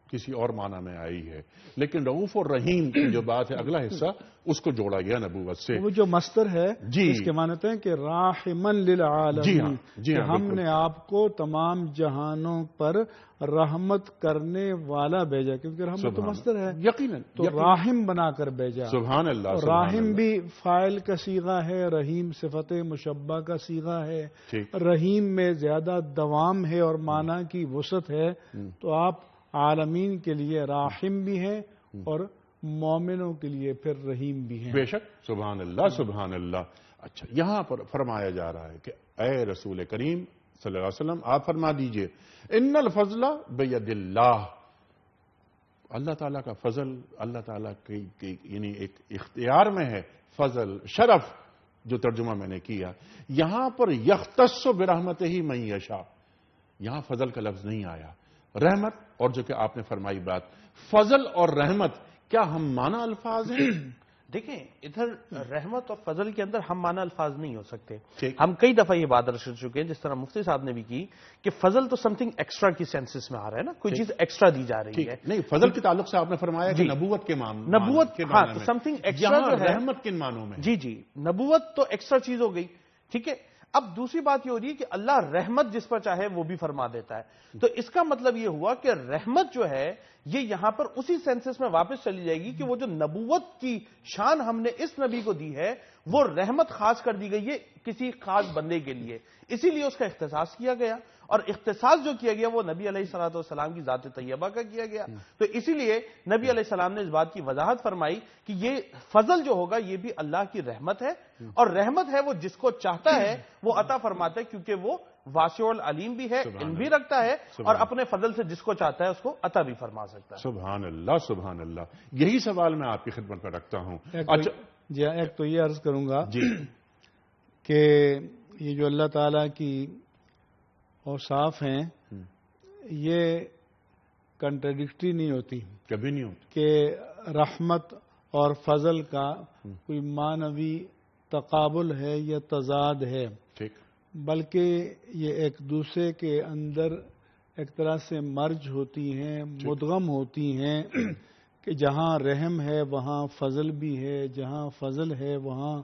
کسی اور معنی میں آئی ہے، لیکن رؤوف اور رحیم کی جو بات ہے اگلا حصہ اس کو جوڑا گیا نبوت سے. وہ جو مصدر ہے جی اس کے معنی ہیں کہ راحمن للعالمین، جی ہاں ہم نے آپ کو تمام جہانوں پر رحمت کرنے والا بھیجا، کیونکہ رحمت تو مصدر ہے یقیناً، تو راحم بنا کر بھیجا. سبحان اللہ. اور راحم بھی فاعل کا صیغہ ہے، رحیم صفت مشبہ کا صیغہ ہے. رحیم میں زیادہ دوام ہے اور معنی کی وسعت ہے. تو آپ عالمین کے لیے راحم بھی ہیں اور مومنوں کے لیے پھر رحیم بھی ہیں. بے شک. سبحان اللہ، سبحان اللہ. اچھا، یہاں پر فرمایا جا رہا ہے کہ اے رسول کریم صلی اللہ علیہ وسلم آپ فرما دیجئے ان الفضل بید اللہ. اللہ تعالیٰ کا فضل اللہ تعالیٰ کی یعنی ایک اختیار میں ہے. فضل، شرف جو ترجمہ میں نے کیا، یہاں پر یختص برحمتہ من یشاء، یہاں فضل کا لفظ نہیں آیا، رحمت. اور جو کہ آپ نے فرمائی بات، فضل اور رحمت کیا ہم معنی الفاظ ہیں؟ دیکھیں ادھر رحمت اور فضل کے اندر ہم معنی الفاظ نہیں ہو سکتے. ہم کئی دفعہ یہ بات رکھ چکے ہیں، جس طرح مفتی صاحب نے بھی کی کہ فضل تو سم تھنگ ایکسٹرا کی سینسس میں آ رہا ہے نا، کوئی چیز ایکسٹرا دی جا رہی ہے. نہیں، فضل کے تعلق سے آپ نے فرمایا کہ نبوت کے معنی، نبوت ہاں تو سم تھنگ ایکسٹرا جو ہے. رحمت کن معنوں میں؟ جی نبوت تو ایکسٹرا چیز ہو گئی. ٹھیک ہے، اب دوسری بات یہ ہو رہی ہے کہ اللہ رحمت جس پر چاہے وہ بھی فرما دیتا ہے. تو اس کا مطلب یہ ہوا کہ رحمت جو ہے یہ یہاں پر اسی سینسس میں واپس چلی جائے گی کہ وہ جو نبوت کی شان ہم نے اس نبی کو دی ہے وہ رحمت خاص کر دی گئی ہے کسی خاص بندے کے لیے، اسی لیے اس کا اختصاص کیا گیا. اور اختصاص جو کیا گیا وہ نبی علیہ الصلوۃ والسلام کی ذات طیبہ کا کیا گیا. تو اسی لیے نبی علیہ السلام نے اس بات کی وضاحت فرمائی کہ یہ فضل جو ہوگا یہ بھی اللہ کی رحمت ہے، اور رحمت ہے وہ جس کو چاہتا ہے وہ عطا فرماتا ہے، کیونکہ وہ واسع العلیم بھی ہے، علم بھی رکھتا ہے، اور اپنے فضل سے جس کو چاہتا ہے اس کو عطا بھی فرما سکتا ہے. سبحان اللہ، سبحان اللہ. یہی سوال میں آپ کی خدمت میں رکھتا ہوں. اچھا جی، ایک تو یہ عرض کروں گا جی کہ یہ جو اللہ تعالیٰ کی اوصاف ہیں یہ کنٹراڈکٹری نہیں ہوتی، کبھی نہیں ہوتی کہ رحمت اور فضل کا کوئی معنوی تقابل ہے یا تضاد ہے، ٹھیک، بلکہ یہ ایک دوسرے کے اندر ایک طرح سے مرج ہوتی ہیں، مدغم ہوتی ہیں کہ جہاں رحم ہے وہاں فضل بھی ہے، جہاں فضل ہے وہاں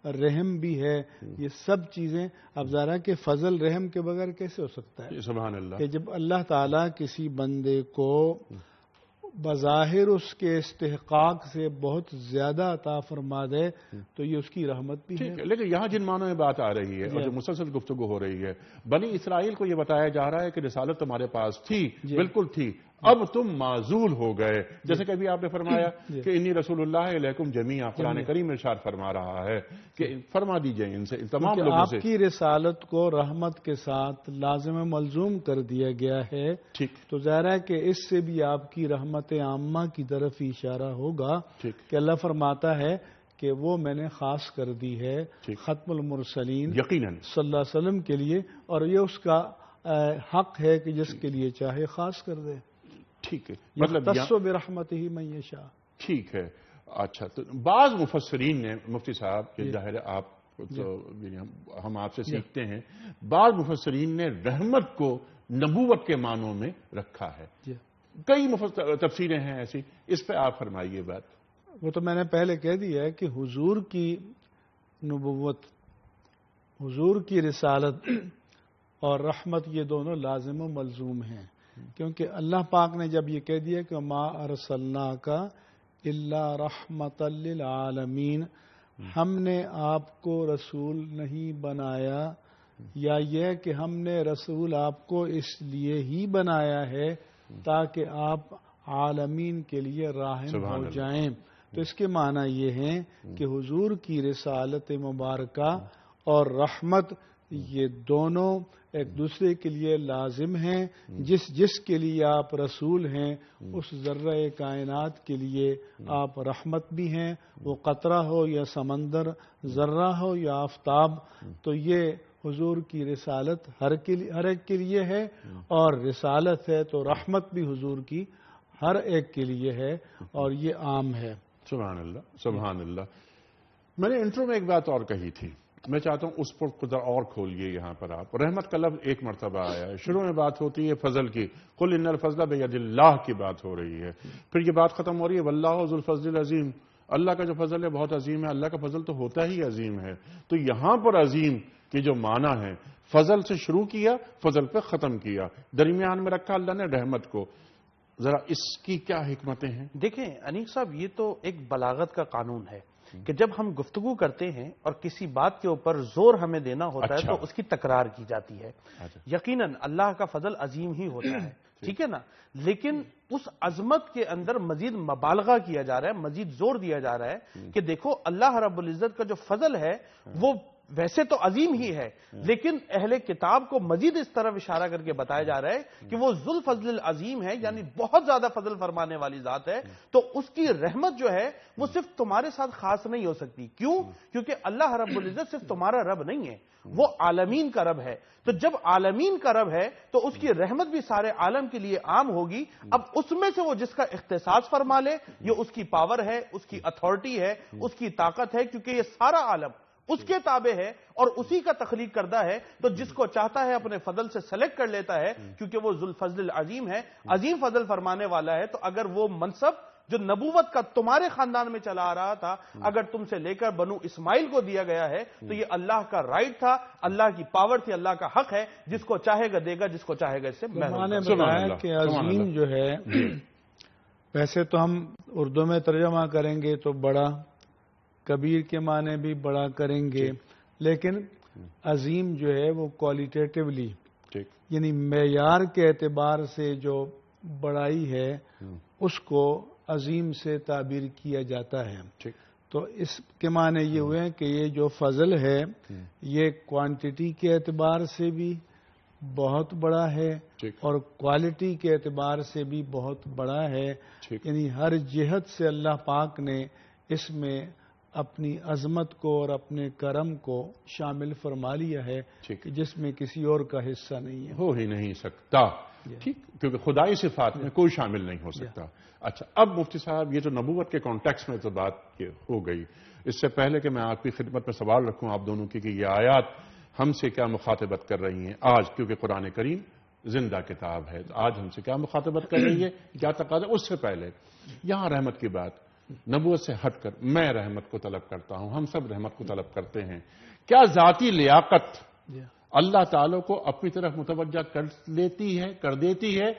رحم بھی ہے. یہ سب چیزیں اب ذرا کہ فضل رحم کے بغیر کیسے ہو سکتا ہے؟ سبحان اللہ. کہ جب اللہ تعالیٰ کسی بندے کو بظاہر اس کے استحقاق سے بہت زیادہ عطا فرما دے تو یہ اس کی رحمت بھی ہے. لیکن یہاں جن معنوں میں بات آ رہی ہے اور جو مسلسل گفتگو ہو رہی ہے، بنی اسرائیل کو یہ بتایا جا رہا ہے کہ رسالت تمہارے پاس تھی، بالکل تھی، اب تم معزول ہو گئے. جیسے کہ ابھی آپ نے فرمایا کہ انی رسول اللہ علیکم جمیعا، قرآن کریم ارشاد فرما رہا ہے کہ فرما دیجئے ان سے، تمام لوگوں سے. آپ کی رسالت کو رحمت کے ساتھ لازم ملزوم کر دیا گیا ہے، تو ظاہر ہے کہ اس سے بھی آپ کی رحمت عامہ کی طرف اشارہ ہوگا کہ اللہ فرماتا ہے کہ وہ میں نے خاص کر دی ہے ختم المرسلین یقیناً صلی اللہ علیہ وسلم کے لیے، اور یہ اس کا حق ہے کہ جس کے لیے چاہے خاص کر دے. ٹھیک ہے، مطلب برحمتہ من یشاء. ٹھیک ہے. اچھا، تو بعض مفسرین نے مفتی صاحب کہ ظاہر آپ تو ہم آپ سے سیکھتے ہیں، بعض مفسرین نے رحمت کو نبوت کے معنوں میں رکھا ہے، کئی تفسیریں ہیں ایسی، اس پہ آپ فرمائیے بات۔ وہ تو میں نے پہلے کہہ دیا ہے کہ حضور کی نبوت، حضور کی رسالت اور رحمت یہ دونوں لازم و ملزوم ہیں، کیونکہ اللہ پاک نے جب یہ کہہ دیا کہ ما ارسلناک الا رحمت للعالمین، ہم نے آپ کو رسول نہیں بنایا، یا یہ کہ ہم نے رسول آپ کو اس لیے ہی بنایا ہے تاکہ آپ عالمین کے لیے راہم ہو جائیں، تو اس کے معنی یہ ہیں کہ حضور کی رسالت مبارکہ اور رحمت یہ دونوں ایک دوسرے کے لیے لازم ہیں، جس کے لیے آپ رسول ہیں اس ذرہ کائنات کے لیے آپ رحمت بھی ہیں، وہ قطرہ ہو یا سمندر، ذرہ ہو یا آفتاب، تو یہ حضور کی رسالت ہر ایک کے لیے ہے، اور رسالت ہے تو رحمت بھی حضور کی ہر ایک کے لیے ہے، اور یہ عام ہے۔ سبحان اللہ، سبحان اللہ۔ میں نے انٹرو میں ایک بات اور کہی تھی، میں چاہتا ہوں اس پر قدر اور کھولیے یہاں پر آپ۔ رحمت کا لفظ ایک مرتبہ آیا ہے، شروع میں بات ہوتی ہے فضل کی، قل ان الفضل بید اللہ کی بات ہو رہی ہے، پھر یہ بات ختم ہو رہی ہے واللہ ذو الفضل العظیم، اللہ کا جو فضل ہے بہت عظیم ہے، اللہ کا فضل تو ہوتا ہی عظیم ہے۔ تو یہاں پر عظیم کی جو معنی ہے، فضل سے شروع کیا، فضل پہ ختم کیا، درمیان میں رکھا اللہ نے رحمت کو، ذرا اس کی کیا حکمتیں ہیں؟ دیکھیں انیق صاحب، یہ تو ایک بلاغت کا قانون ہے کہ جب ہم گفتگو کرتے ہیں اور کسی بات کے اوپر زور ہمیں دینا ہوتا ہے تو اس کی تکرار کی جاتی ہے۔ یقیناً اللہ کا فضل عظیم ہی ہوتا ہے، ٹھیک ہے نا، لیکن اس عظمت کے اندر مزید مبالغہ کیا جا رہا ہے، مزید زور دیا جا رہا ہے کہ دیکھو اللہ رب العزت کا جو فضل ہے وہ ویسے تو عظیم ہی ہے، لیکن اہل کتاب کو مزید اس طرف اشارہ کر کے بتایا جا رہا ہے کہ وہ ذو الفضل العظیم ہے، یعنی بہت زیادہ فضل فرمانے والی ذات ہے، تو اس کی رحمت جو ہے وہ صرف تمہارے ساتھ خاص نہیں ہو سکتی۔ کیوں؟ کیونکہ اللہ رب العزت صرف تمہارا رب نہیں ہے، وہ عالمین کا رب ہے، تو جب عالمین کا رب ہے تو اس کی رحمت بھی سارے عالم کے لیے عام ہوگی۔ اب اس میں سے وہ جس کا اختصاص فرما لے، یہ اس کی پاور ہے، اس کی اتھارٹی ہے، اس کی طاقت ہے، کیونکہ یہ سارا عالم اس کے تابع ہے اور اسی کا تخلیق کردہ ہے، تو جس کو چاہتا ہے اپنے فضل سے سلیکٹ کر لیتا ہے، کیونکہ وہ ذو الفضل العظیم ہے، عظیم فضل فرمانے والا ہے۔ تو اگر وہ منصب جو نبوت کا تمہارے خاندان میں چلا آ رہا تھا، اگر تم سے لے کر بنو اسماعیل کو دیا گیا ہے تو یہ اللہ کا رائٹ تھا، اللہ کی پاور تھی، اللہ کا حق ہے، جس کو چاہے گا دے گا، جس کو چاہے گا اس سے محروم نے بتایا کہ عظیم جو ہے، ویسے تو ہم اردو میں ترجمہ کریں گے تو بڑا، کبیر کے معنی بھی بڑا کریں گے، لیکن عظیم جو ہے وہ کوالٹیٹیولی، یعنی معیار کے اعتبار سے جو بڑائی ہے اس کو عظیم سے تعبیر کیا جاتا ہے۔ تو اس کے معنی یہ ہوئے ہیں کہ یہ جو فضل ہے یہ کوانٹٹی کے اعتبار سے بھی بہت بڑا ہے اور کوالٹی کے اعتبار سے بھی بہت بڑا ہے، یعنی ہر جہت سے اللہ پاک نے اس میں اپنی عظمت کو اور اپنے کرم کو شامل فرما لیا ہے کہ جس میں کسی اور کا حصہ نہیں ہے، ہو ہی نہیں سکتا، ٹھیک، کیونکہ خدائی صفات میں کوئی شامل نہیں ہو سکتا۔ اچھا، اب مفتی صاحب یہ جو نبوت کے کانٹیکس میں تو بات ہو گئی، اس سے پہلے کہ میں آپ کی خدمت میں سوال رکھوں آپ دونوں کی کہ یہ آیات ہم سے کیا مخاطبت کر رہی ہیں آج، کیونکہ قرآن کریم زندہ کتاب ہے، آج ہم سے کیا مخاطبت کر رہی ہے، کیا تقاضا؟ اس سے پہلے یہاں رحمت کی بات، نبوت سے ہٹ کر میں رحمت کو طلب کرتا ہوں، ہم سب رحمت کو طلب کرتے ہیں، کیا ذاتی لیاقت اللہ تعالیٰ کو اپنی طرف متوجہ کر دیتی ہے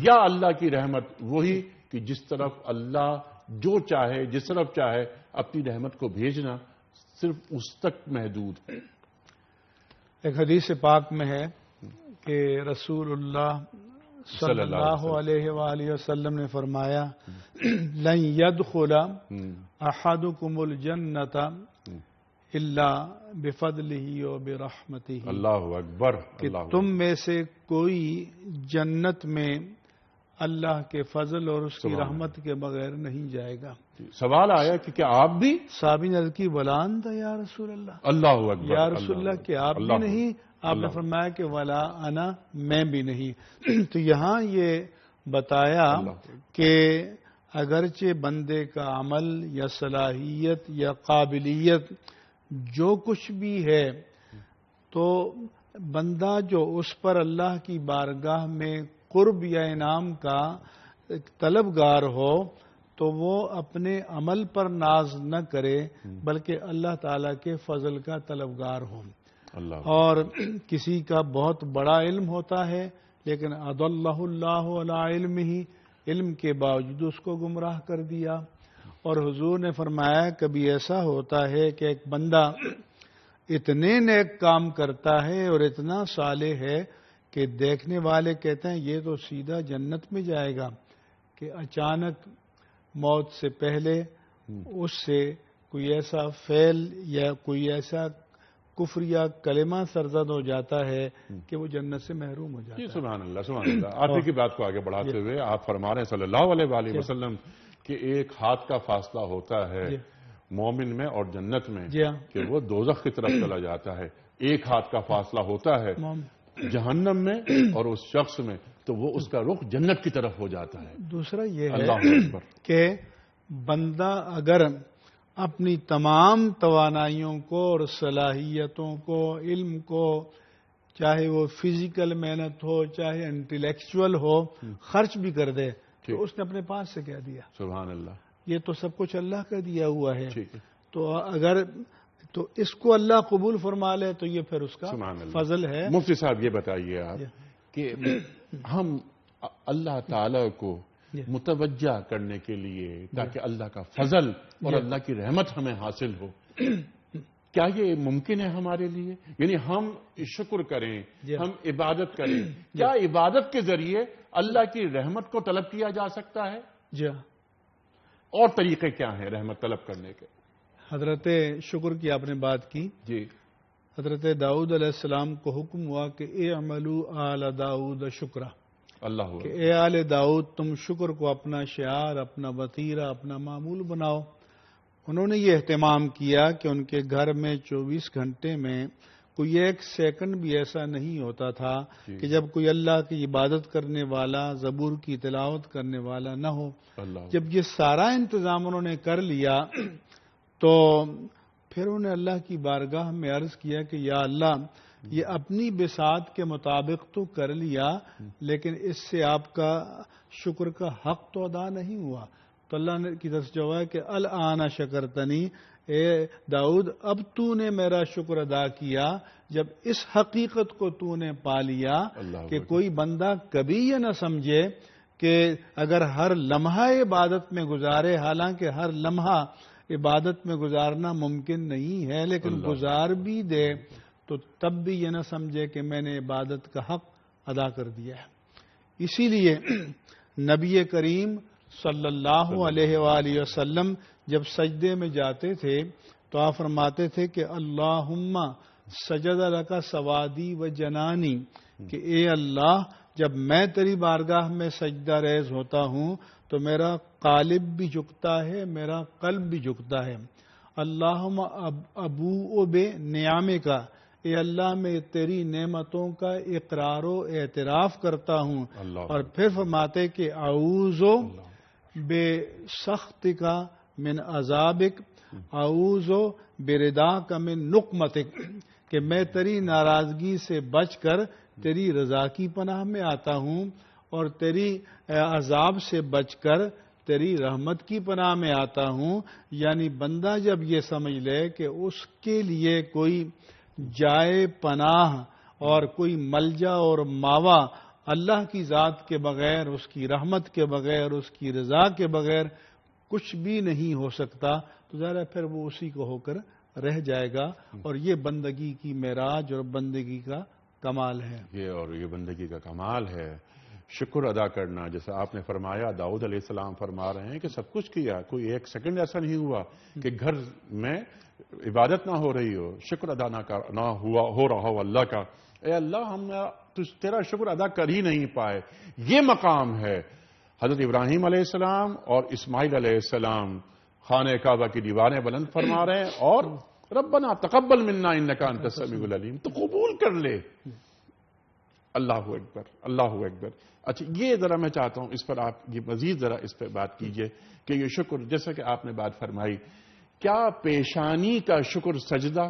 یا اللہ کی رحمت وہی کہ جس طرف اللہ جو چاہے، جس طرف چاہے اپنی رحمت کو بھیجنا صرف اس تک محدود ہے؟ ایک حدیث پاک میں ہے کہ رسول اللہ صلی اللہ علیہ وآلہ وسلم نے فرمایا لن يدخل احدكم الجنۃ الا بفضلہ وبرحمتہ، اللہ اکبر، کہ تم میں سے کوئی جنت میں اللہ کے فضل اور اس کی رحمت کے بغیر نہیں جائے گا۔ سوال آیا کہ کیا آپ بھی؟ صحابی نے عرض کی بلان تھا یا رسول اللہ، اللہ اکبر، یا رسول اللہ کہ آپ بھی نہیں؟ آپ نے فرمایا کہ ولا انا، میں بھی نہیں۔ تو یہاں یہ بتایا کہ اگرچہ بندے کا عمل یا صلاحیت یا قابلیت جو کچھ بھی ہے، تو بندہ جو اس پر اللہ کی بارگاہ میں قرب یا انعام کا طلبگار ہو تو وہ اپنے عمل پر ناز نہ کرے بلکہ اللہ تعالیٰ کے فضل کا طلبگار ہو۔ اور کسی کا بہت بڑا علم ہوتا ہے لیکن اضلہ اللہ علی علم ہی، علم کے باوجود اس کو گمراہ کر دیا۔ اور حضور نے فرمایا کبھی ایسا ہوتا ہے کہ ایک بندہ اتنے نیک کام کرتا ہے اور اتنا صالح ہے کہ دیکھنے والے کہتے ہیں یہ تو سیدھا جنت میں جائے گا، کہ اچانک موت سے پہلے اس سے کوئی ایسا فعل یا کوئی ایسا کفر یا کلمہ سرزد ہو جاتا ہے کہ وہ جنت سے محروم ہو جاتا ہے۔ سبحان اللہ، سبحان اللہ۔ آپ کی بات کو آگے بڑھاتے ہوئے آپ فرما رہے ہیں صلی اللہ علیہ وآلہ وسلم کہ ایک ہاتھ کا فاصلہ ہوتا ہے مومن میں اور جنت میں کہ وہ دوزخ کی طرف چلا جاتا ہے، ایک ہاتھ کا فاصلہ ہوتا ہے جہنم میں اور اس شخص میں تو وہ اس کا رخ جنت کی طرف ہو جاتا ہے۔ دوسرا یہ اللہ ہے اکبر کہ بندہ اگر اپنی تمام توانائیوں کو اور صلاحیتوں کو، علم کو، چاہے وہ فزیکل محنت ہو چاہے انٹلیکچول ہو، خرچ بھی کر دے تو اس نے اپنے پاس سے کیا دیا؟ سبحان اللہ، یہ تو سب کچھ اللہ کا دیا ہوا ہے۔ تو اگر تو اس کو اللہ قبول فرما لے تو یہ پھر اس کا فضل ہے۔ مفتی صاحب یہ بتائیے آپ کہ ہم اللہ تعالی کو متوجہ کرنے کے لیے تاکہ اللہ کا فضل اور اللہ کی رحمت ہمیں حاصل ہو، کیا یہ ممکن ہے ہمارے لیے؟ یعنی ہم شکر کریں، ہم عبادت کریں، کیا عبادت کے ذریعے اللہ کی رحمت کو طلب کیا جا سکتا ہے؟ جی، اور طریقے کیا ہیں رحمت طلب کرنے کے؟ حضرت شکر کی آپ نے بات کی، جی، حضرت داؤد علیہ السلام کو حکم ہوا کہ اعملوا آل داؤد شکرا، اللہ کہ اے آل داؤد تم شکر کو اپنا شعار، اپنا وتیرہ، اپنا معمول بناؤ۔ انہوں نے یہ اہتمام کیا کہ ان کے گھر میں 24 گھنٹے میں کوئی ایک سیکنڈ بھی ایسا نہیں ہوتا تھا کہ جب کوئی اللہ کی عبادت کرنے والا، زبور کی تلاوت کرنے والا نہ ہو۔ جب یہ سارا انتظام انہوں نے کر لیا تو پھر انہوں نے اللہ کی بارگاہ میں عرض کیا کہ یا اللہ، یہ اپنی بساط کے مطابق تو کر لیا لیکن اس سے آپ کا شکر کا حق تو ادا نہیں ہوا۔ تو اللہ نے کی طرف سے جواب ہے کہ الآن شکرتنی، اے داؤد اب تو نے میرا شکر ادا کیا جب اس حقیقت کو تو نے پا لیا کہ کوئی بندہ کبھی یہ نہ سمجھے کہ اگر ہر لمحہ عبادت میں گزارے، حالانکہ ہر لمحہ عبادت میں گزارنا ممکن نہیں ہے لیکن گزار بھی دے تو تب بھی یہ نہ سمجھے کہ میں نے عبادت کا حق ادا کر دیا ہے۔ اسی لیے نبی کریم صلی اللہ علیہ وآلہ وسلم جب سجدے میں جاتے تھے تو آپ فرماتے تھے کہ اللہم سجد لک سوادی و جنانی، کہ اے اللہ جب میں تیری بارگاہ میں سجدہ ریز ہوتا ہوں تو میرا قالب بھی جھکتا ہے، میرا قلب بھی جھکتا ہے۔ اللہم ابوء بنعمک، اے اللہ میں تیری نعمتوں کا اقرار و اعتراف کرتا ہوں۔ اور پھر فرماتے کہ اعوذ بسخطک من عذابک، اعوذ برضاک من نقمتک، کہ میں تیری ناراضگی سے بچ کر تیری رضا کی پناہ میں آتا ہوں اور تیری عذاب سے بچ کر تیری رحمت کی پناہ میں آتا ہوں۔ یعنی بندہ جب یہ سمجھ لے کہ اس کے لیے کوئی جائے پناہ اور کوئی ملجا اور ماوا اللہ کی ذات کے بغیر، اس کی رحمت کے بغیر، اس کی رضا کے بغیر کچھ بھی نہیں ہو سکتا، تو ظاہر پھر وہ اسی کو ہو کر رہ جائے گا۔ اور یہ بندگی کی معراج اور بندگی کا کمال ہے۔ یہ بندگی کا کمال ہے، شکر ادا کرنا۔ جیسا آپ نے فرمایا، داؤد علیہ السلام فرما رہے ہیں کہ سب کچھ کیا، کوئی ایک سیکنڈ ایسا نہیں ہوا کہ گھر میں عبادت نہ ہو رہی ہو، شکر ادا نہ ہو رہا ہو اللہ کا۔ اے اللہ، ہم تیرا شکر ادا کر ہی نہیں پائے۔ یہ مقام ہے۔ حضرت ابراہیم علیہ السلام اور اسماعیل علیہ السلام خانہ کعبہ کی دیواریں بلند فرما رہے ہیں اور ربنا تقبل منا انک انت السمیع العلیم، تو قبول کر لے۔ اللہ اکبر، اللہ اکبر۔ اچھا یہ ذرا میں چاہتا ہوں اس پر آپ یہ مزید ذرا اس پہ بات کیجئے کہ یہ شکر، جیسا کہ آپ نے بات فرمائی، کیا پیشانی کا شکر سجدہ،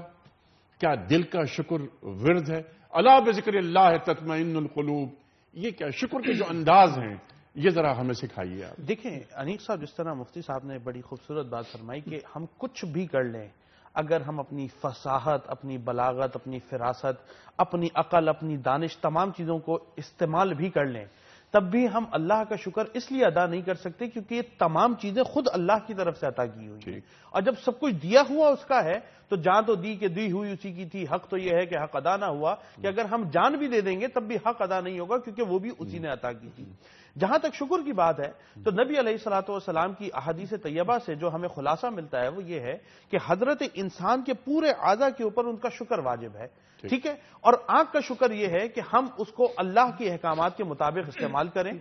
کیا دل کا شکر ورد ہے؟ الا بذکر اللہ تطمئن القلوب، یہ کیا شکر کے جو انداز ہیں یہ ذرا ہمیں سکھائیے آپ۔ دیکھیں انیق صاحب، جس طرح مفتی صاحب نے بڑی خوبصورت بات فرمائی کہ ہم کچھ بھی کر لیں، اگر ہم اپنی فصاحت، اپنی بلاغت، اپنی فراست، اپنی عقل، اپنی دانش، تمام چیزوں کو استعمال بھی کر لیں، تب بھی ہم اللہ کا شکر اس لیے ادا نہیں کر سکتے کیونکہ یہ تمام چیزیں خود اللہ کی طرف سے عطا کی ہوئی ہیں، اور جب سب کچھ دیا ہوا اس کا ہے تو جان تو دی کہ دی ہوئی اسی کی تھی، حق تو یہ ہے کہ حق ادا نہ ہوا کہ اگر ہم جان بھی دے دیں گے تب بھی حق ادا نہیں ہوگا کیونکہ وہ بھی اسی نے عطا کی تھی۔ جہاں تک شکر کی بات ہے تو نبی علیہ الصلوۃ والسلام کی احادیث طیبہ سے جو ہمیں خلاصہ ملتا ہے وہ یہ ہے کہ حضرت انسان کے پورے اعضاء کے اوپر ان کا شکر واجب ہے، ٹھیک ہے، اور آنکھ کا شکر یہ ہے کہ ہم اس کو اللہ کے احکامات کے مطابق استعمال کریں،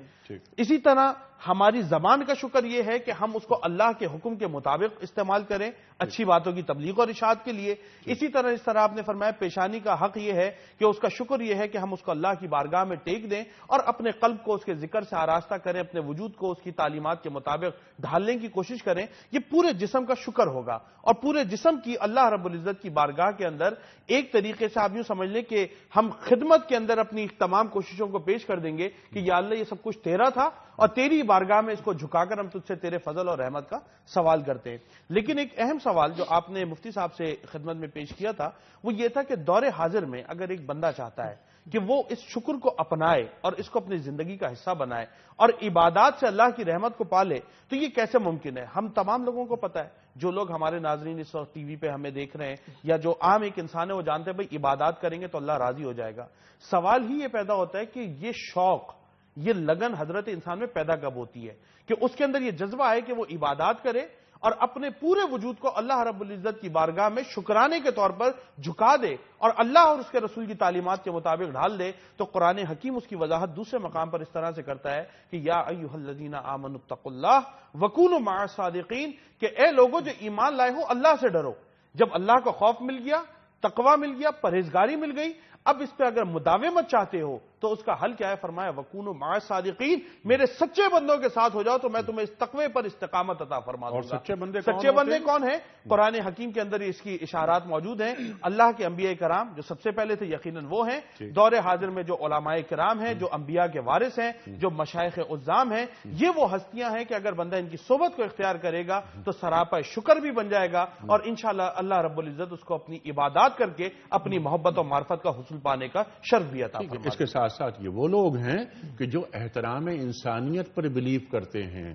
اسی طرح ہماری زبان کا شکر یہ ہے کہ ہم اس کو اللہ کے حکم کے مطابق استعمال کریں اچھی باتوں کی تبلیغ اور ارشاد کے لیے۔ اسی طرح آپ نے فرمایا پیشانی کا حق یہ ہے کہ اس کا شکر یہ ہے کہ ہم اس کو اللہ کی بارگاہ میں ٹیک دیں اور اپنے قلب کو اس کے ذکر سے آراستہ کریں، اپنے وجود کو اس کی تعلیمات کے مطابق ڈھالنے کی کوشش کریں، یہ پورے جسم کا شکر ہوگا، اور پورے جسم کی اللہ رب العزت کی بارگاہ کے اندر ایک طریقے سے آپ یوں سمجھ لیں کہ ہم خدمت کے اندر اپنی تمام کوششوں کو پیش کر دیں گے کہ یا اللہ یہ سب کچھ تیرا تھا اور تیری بارگاہ میں اس کو جھکا کر ہم تجھ سے تیرے فضل اور رحمت کا سوال کرتے ہیں۔ لیکن ایک اہم سوال جو آپ نے مفتی صاحب سے خدمت میں پیش کیا تھا وہ یہ تھا کہ دور حاضر میں اگر ایک بندہ چاہتا ہے کہ وہ اس شکر کو اپنائے اور اس کو اپنی زندگی کا حصہ بنائے اور عبادات سے اللہ کی رحمت کو پالے تو یہ کیسے ممکن ہے؟ ہم تمام لوگوں کو پتہ ہے، جو لوگ ہمارے ناظرین اس وقت ٹی وی پہ ہمیں دیکھ رہے ہیں یا جو عام ایک انسان ہے وہ جانتے ہیں بھائی عبادات کریں گے تو اللہ راضی ہو جائے گا۔ سوال ہی یہ پیدا ہوتا ہے کہ یہ شوق، یہ لگن حضرت انسان میں پیدا کب ہوتی ہے کہ اس کے اندر یہ جذبہ آئے کہ وہ عبادات کرے اور اپنے پورے وجود کو اللہ رب العزت کی بارگاہ میں شکرانے کے طور پر جھکا دے اور اللہ اور اس کے رسول کی تعلیمات کے مطابق ڈھال دے۔ تو قرآن حکیم اس کی وضاحت دوسرے مقام پر اس طرح سے کرتا ہے کہ یا ایھا الذین آمنوا اتقوا اللہ وکونوا مع الصادقین، کہ اے لوگو جو ایمان لائے ہو اللہ سے ڈرو۔ جب اللہ کا خوف مل گیا، تقوی مل گیا، پرہیزگاری مل گئی، اب اس پہ اگر مداومت چاہتے ہو تو اس کا حل کیا ہے؟ فرمایا وَكُونُوا مَعَ الصَّادِقِينَ، میرے سچے بندوں کے ساتھ ہو جاؤ تو میں تمہیں اس تقوی پر استقامت عطا فرما دوں گا۔ اور سچے بندے کون ہیں؟ قرآن حکیم کے اندر اس کی اشارات موجود ہیں۔ اللہ کے انبیاء کرام جو سب سے پہلے تھے یقیناً وہ ہیں، دور حاضر میں جو علماء کرام ہیں، جو انبیاء کے وارث ہیں، جو مشائخ عظام ہیں، یہ وہ ہستیاں ہیں کہ اگر بندہ ان کی صحبت کو اختیار کرے گا تو سراپا شکر بھی بن جائے گا اور انشاءاللہ اللہ رب العزت اس کو اپنی عبادات کر کے اپنی محبت و معرفت کا حصول پانے کا شرف بھی عطا فرما۔ اس کے ساتھ ساتھ یہ وہ لوگ ہیں کہ جو احترام انسانیت پر بلیو کرتے ہیں،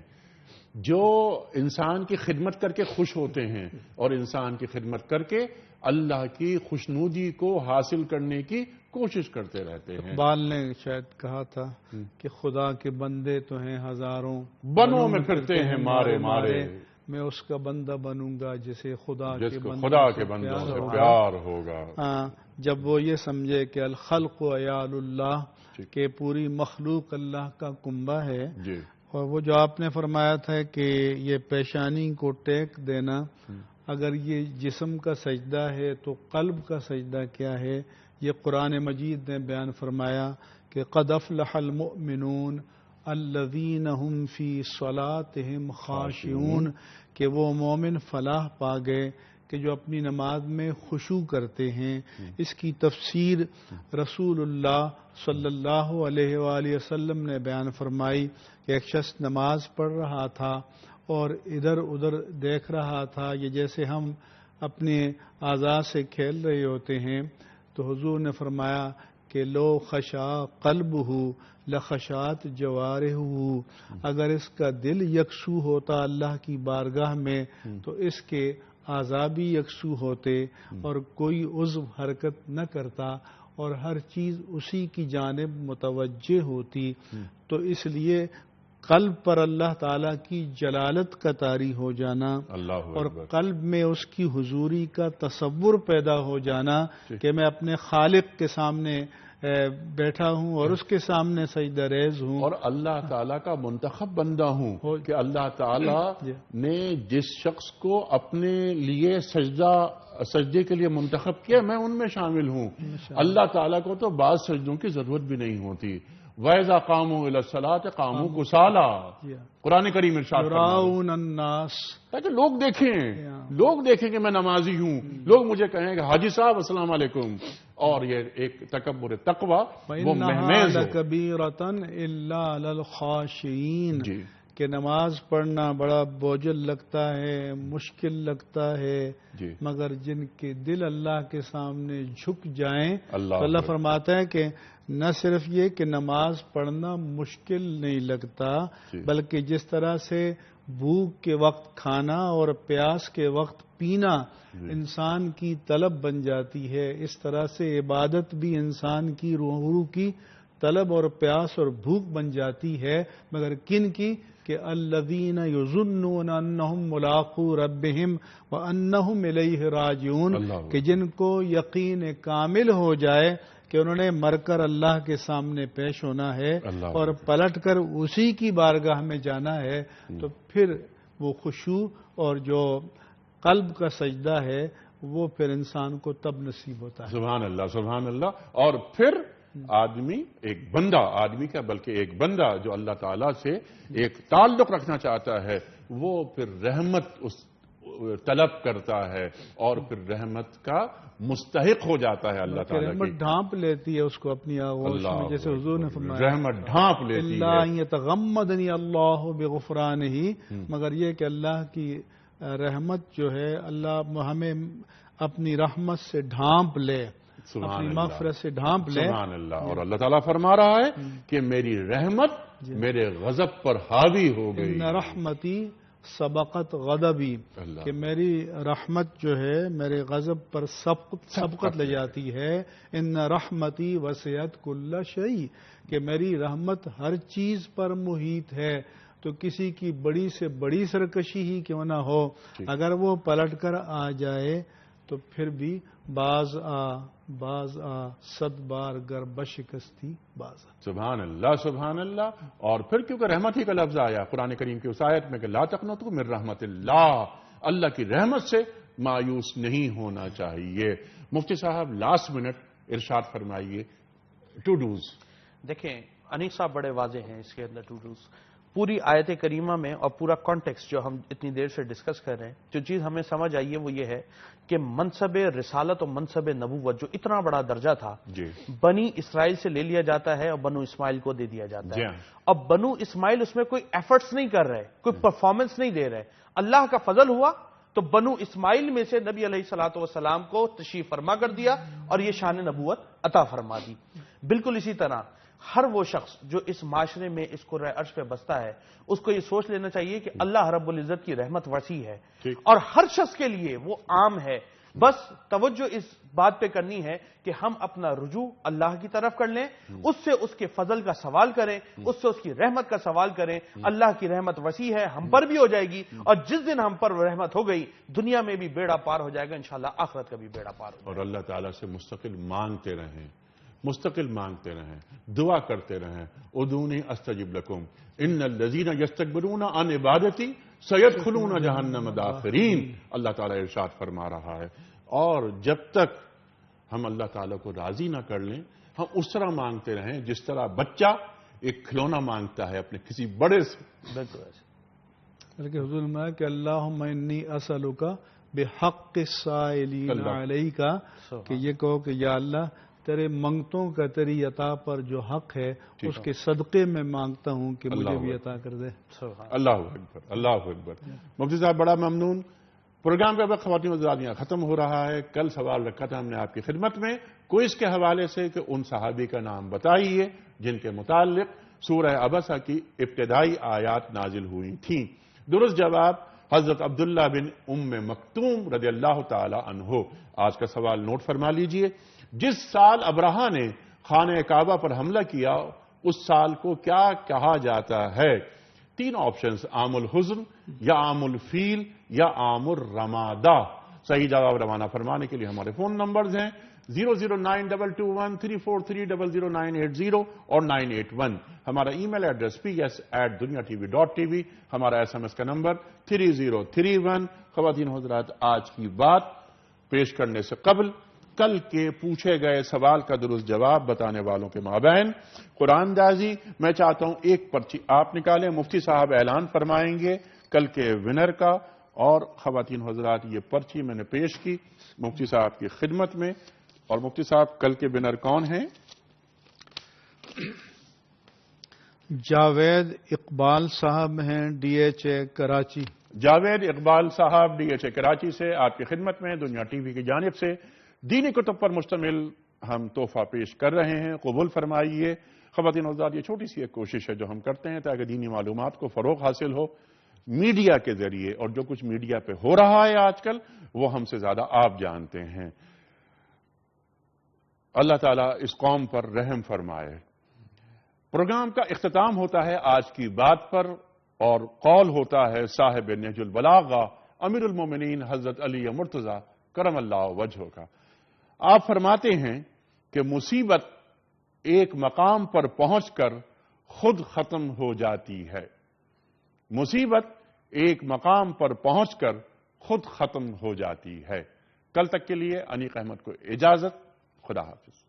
جو انسان کی خدمت کر کے خوش ہوتے ہیں اور انسان کی خدمت کر کے اللہ کی خوشنودی کو حاصل کرنے کی کوشش کرتے رہتے ہیں۔ اقبال نے شاید کہا تھا کہ خدا کے بندے تو ہیں ہزاروں، بنوں میں پھرتے ہیں مارے مارے، میں اس کا بندہ بنوں گا جسے خدا کے بندوں سے پیار ہوگا۔ ہاں، جب وہ یہ سمجھے کہ الخلق عیال اللہ، کہ پوری مخلوق اللہ کا کنبہ ہے، اور وہ جو آپ نے فرمایا تھا کہ یہ پیشانی کو ٹیک دینا، اگر یہ جسم کا سجدہ ہے تو قلب کا سجدہ کیا ہے؟ یہ قرآن مجید نے بیان فرمایا کہ قد افلح المؤمنون الذین هم فی صلاتهم خاشعون، کہ وہ مومن فلاح پا گئے کہ جو اپنی نماز میں خشوع کرتے ہیں۔ اس کی تفسیر رسول اللہ صلی اللہ علیہ وآلہ وسلم نے بیان فرمائی کہ ایک شخص نماز پڑھ رہا تھا اور ادھر ادھر دیکھ رہا تھا، یہ جیسے ہم اپنے اعضاء سے کھیل رہے ہوتے ہیں، تو حضور نے فرمایا کہ لو خشع قلبہ لخشعت جوارحہ، اگر اس کا دل یکسو ہوتا اللہ کی بارگاہ میں تو اس کے اعضاء بھی یکسو ہوتے اور کوئی عضو حرکت نہ کرتا اور ہر چیز اسی کی جانب متوجہ ہوتی۔ تو اس لیے قلب پر اللہ تعالیٰ کی جلالت کا طاری ہو جانا اور قلب میں اس کی حضوری کا تصور پیدا ہو جانا کہ میں اپنے خالق کے سامنے بیٹھا ہوں اور اس کے سامنے سجدہ ریز ہوں اور اللہ تعالیٰ کا منتخب بندہ ہوں، کہ اللہ تعالیٰ نے جس شخص کو اپنے لیے سجدہ سجدے کے لیے منتخب کیا میں ان میں شامل ہوں. اللہ تعالیٰ کو تو بعض سجدوں کی ضرورت بھی نہیں ہوتی. وَإِذَا قَامُوا إِلَى الصَّلَاةِ قَامُوا كُسَالَىٰ. قرآن کریم ارشاد یراؤن الناس، تاکہ لوگ دیکھیں کہ میں نمازی ہوں، لوگ مجھے کہیں کہ حاجی صاحب السلام علیکم. اور یہ ایک تکبر تقوی وہ مہمیز وَإِنَّهَا ہو. لَكَبِيرَةً إِلَّا عَلَى الْخَاشِعِينَ، جی کہ نماز پڑھنا بڑا بوجھل لگتا ہے، مشکل لگتا ہے، جی مگر جن کے دل اللہ کے سامنے جھک جائیں اللہ تو اللہ فرماتا ہے کہ نہ صرف یہ کہ نماز پڑھنا مشکل نہیں لگتا، جی. بلکہ جس طرح سے بھوک کے وقت کھانا اور پیاس کے وقت پینا انسان کی طلب بن جاتی ہے، اس طرح سے عبادت بھی انسان کی روح کی طلب اور پیاس اور بھوک بن جاتی ہے. مگر کن کی؟ کہ الذین یظنون انہم ملاقو ربہم وانہم الیہ راجعون، اللہ کہ جن کو یقین کامل ہو جائے کہ انہوں نے مر کر اللہ کے سامنے پیش ہونا ہے اللہ اور پلٹ کر اسی کی بارگاہ میں جانا ہے، تو پھر وہ خشوع اور جو قلب کا سجدہ ہے وہ پھر انسان کو تب نصیب ہوتا ہے. سبحان اللہ سبحان اللہ. اور پھر آدمی آدمی کا بلکہ ایک بندہ جو اللہ تعالیٰ سے ایک تعلق رکھنا چاہتا ہے وہ پھر رحمت طلب کرتا ہے اور پھر رحمت کا مستحق ہو جاتا ہے اللہ تعالیٰ رحمت کی. ڈھانپ لیتی ہے اس کو اپنی آغوش میں، جیسے حضور نے فرمایا رحمت ڈھانپ لیتی اللہ ہے. یتغمدنی اللہ بغفرانہ، مگر یہ کہ اللہ کی رحمت جو ہے اللہ ہمیں اپنی رحمت سے ڈھانپ لے، اپنی مغفرت سے ڈھانپ لے. سبحان اللہ. اور اللہ تعالیٰ فرما رہا ہے کہ میری رحمت میرے غضب پر حاوی ہو گئی. ان رحمتی سبقت غضبی، کہ میری رحمت جو ہے میرے غضب پر سبقت لے جاتی ہے. ان رحمتی وسعت کل شیء، کہ میری رحمت ہر چیز پر محیط ہے. تو کسی کی بڑی سے بڑی سرکشی ہی کیوں نہ ہو، اگر وہ پلٹ کر آ جائے تو پھر بھی باز آ 100 بار گر بشکستی باز آ. سبحان اللہ سبحان اللہ. اور پھر کیونکہ رحمت ہی کا لفظ آیا قرآن کریم کی اس آیت میں کہ لا تقنطوا من رحمت اللہ، اللہ کی رحمت سے مایوس نہیں ہونا چاہیے. مفتی صاحب لاسٹ منٹ ارشاد فرمائیے ٹو ڈوز. دیکھیں انیس صاحب بڑے واضح ہیں اس کے اندر ٹو ڈوز. پوری آیت کریمہ میں اور پورا کانٹیکسٹ جو ہم اتنی دیر سے ڈسکس کر رہے ہیں، جو چیز ہمیں سمجھ آئی ہے وہ یہ ہے کہ منصب رسالت اور منصب نبوت جو اتنا بڑا درجہ تھا بنی اسرائیل سے لے لیا جاتا ہے اور بنو اسماعیل کو دے دیا جاتا ہے. اب بنو اسماعیل اس میں کوئی ایفرٹس نہیں کر رہے، کوئی پرفارمنس نہیں دے رہے. اللہ کا فضل ہوا تو بنو اسماعیل میں سے نبی علیہ الصلوۃ والسلام کو تشریف فرما کر دیا اور یہ شان نبوت عطا فرما دی. بالکل اسی طرح ہر وہ شخص جو اس معاشرے میں اس قرۂ عرش پہ بستا ہے اس کو یہ سوچ لینا چاہیے کہ اللہ رب العزت کی رحمت وسیع ہے اور ہر شخص کے لیے وہ عام ہے. بس توجہ اس بات پہ کرنی ہے کہ ہم اپنا رجوع اللہ کی طرف کر لیں، اس سے اس کے فضل کا سوال کریں، اس سے اس کی رحمت کا سوال کریں. اللہ کی رحمت وسیع ہے، ہم پر بھی ہو جائے گی، اور جس دن ہم پر رحمت ہو گئی دنیا میں بھی بیڑا پار ہو جائے گا، انشاءاللہ آخرت کا بھی بیڑا پار ہو جائے گا. اور اللہ تعالیٰ سے مستقل مانگتے رہیں، دعا کرتے رہیں. ادعونی استجب لکم ان الذین یستکبرون عن عبادتی سیدخلون جہنم داخرین. اللہ تعالیٰ ارشاد فرما رہا ہے. اور جب تک ہم اللہ تعالیٰ کو راضی نہ کر لیں ہم اس طرح مانگتے رہیں جس طرح بچہ ایک کھلونا مانگتا ہے اپنے کسی بڑے سے. بلکہ حضور نے کہ اللہم انی اسألک بحق السائلین علیک، کہ یہ کہو کہ یا اللہ تیرے منگتوں کا تیری عطا پر جو حق ہے اس کے صدقے میں مانگتا ہوں کہ مجھے بھی عطا کر دے. اللہ اکبر اللہ اکبر. مفتی صاحب بڑا ممنون. پروگرام کا وقت خواتین و حضرات ختم ہو رہا ہے. کل سوال رکھا تھا ہم نے آپ کی خدمت میں کوئز کے حوالے سے کہ ان صحابی کا نام بتائیے جن کے متعلق سورہ عبسہ کی ابتدائی آیات نازل ہوئی تھیں. درست جواب حضرت عبداللہ بن ام مکتوم رضی اللہ تعالی عنہ. آج کا سوال نوٹ فرما لیجئے. جس سال ابرہہ نے خانہ کعبہ پر حملہ کیا اس سال کو کیا کہا جاتا ہے؟ 3 آپشنز، عام الحزن یا عام الفیل یا عام الرمادہ. صحیح جواب روانہ فرمانے کے لیے ہمارے فون نمبرز ہیں 009221343000980 اور 981. ہمارا ای میل ایڈریس ps@duniatv.tv. ہمارا SMS کا نمبر 3031. خواتین حضرات آج کی بات پیش کرنے سے قبل کل کے پوچھے گئے سوال کا درست جواب بتانے والوں کے مابین قرآن دازی میں چاہتا ہوں ایک پرچی آپ نکالیں. مفتی صاحب اعلان فرمائیں گے کل کے ونر کا. اور خواتین حضرات یہ پرچی میں نے پیش کی مفتی صاحب کی خدمت میں. اور مفتی صاحب کل کے ونر کون ہیں؟ جاوید اقبال صاحب ہیں DHA کراچی. جاوید اقبال صاحب DHA کراچی سے آپ کی خدمت میں دنیا ٹی وی کی جانب سے دینی کتب پر مشتمل ہم تحفہ پیش کر رہے ہیں. قبول فرمائیے. خواتین حضرات یہ چھوٹی سی ایک کوشش ہے جو ہم کرتے ہیں تاکہ دینی معلومات کو فروغ حاصل ہو میڈیا کے ذریعے. اور جو کچھ میڈیا پہ ہو رہا ہے آج کل وہ ہم سے زیادہ آپ جانتے ہیں. اللہ تعالیٰ اس قوم پر رحم فرمائے. پروگرام کا اختتام ہوتا ہے آج کی بات پر اور قول ہوتا ہے صاحب نہج البلاغہ امیر المومنین حضرت علی مرتضیٰ کرم اللہ وجہہ کا. آپ فرماتے ہیں کہ مصیبت ایک مقام پر پہنچ کر خود ختم ہو جاتی ہے. مصیبت ایک مقام پر پہنچ کر خود ختم ہو جاتی ہے. کل تک کے لیے انیق احمد کو اجازت. خدا حافظ.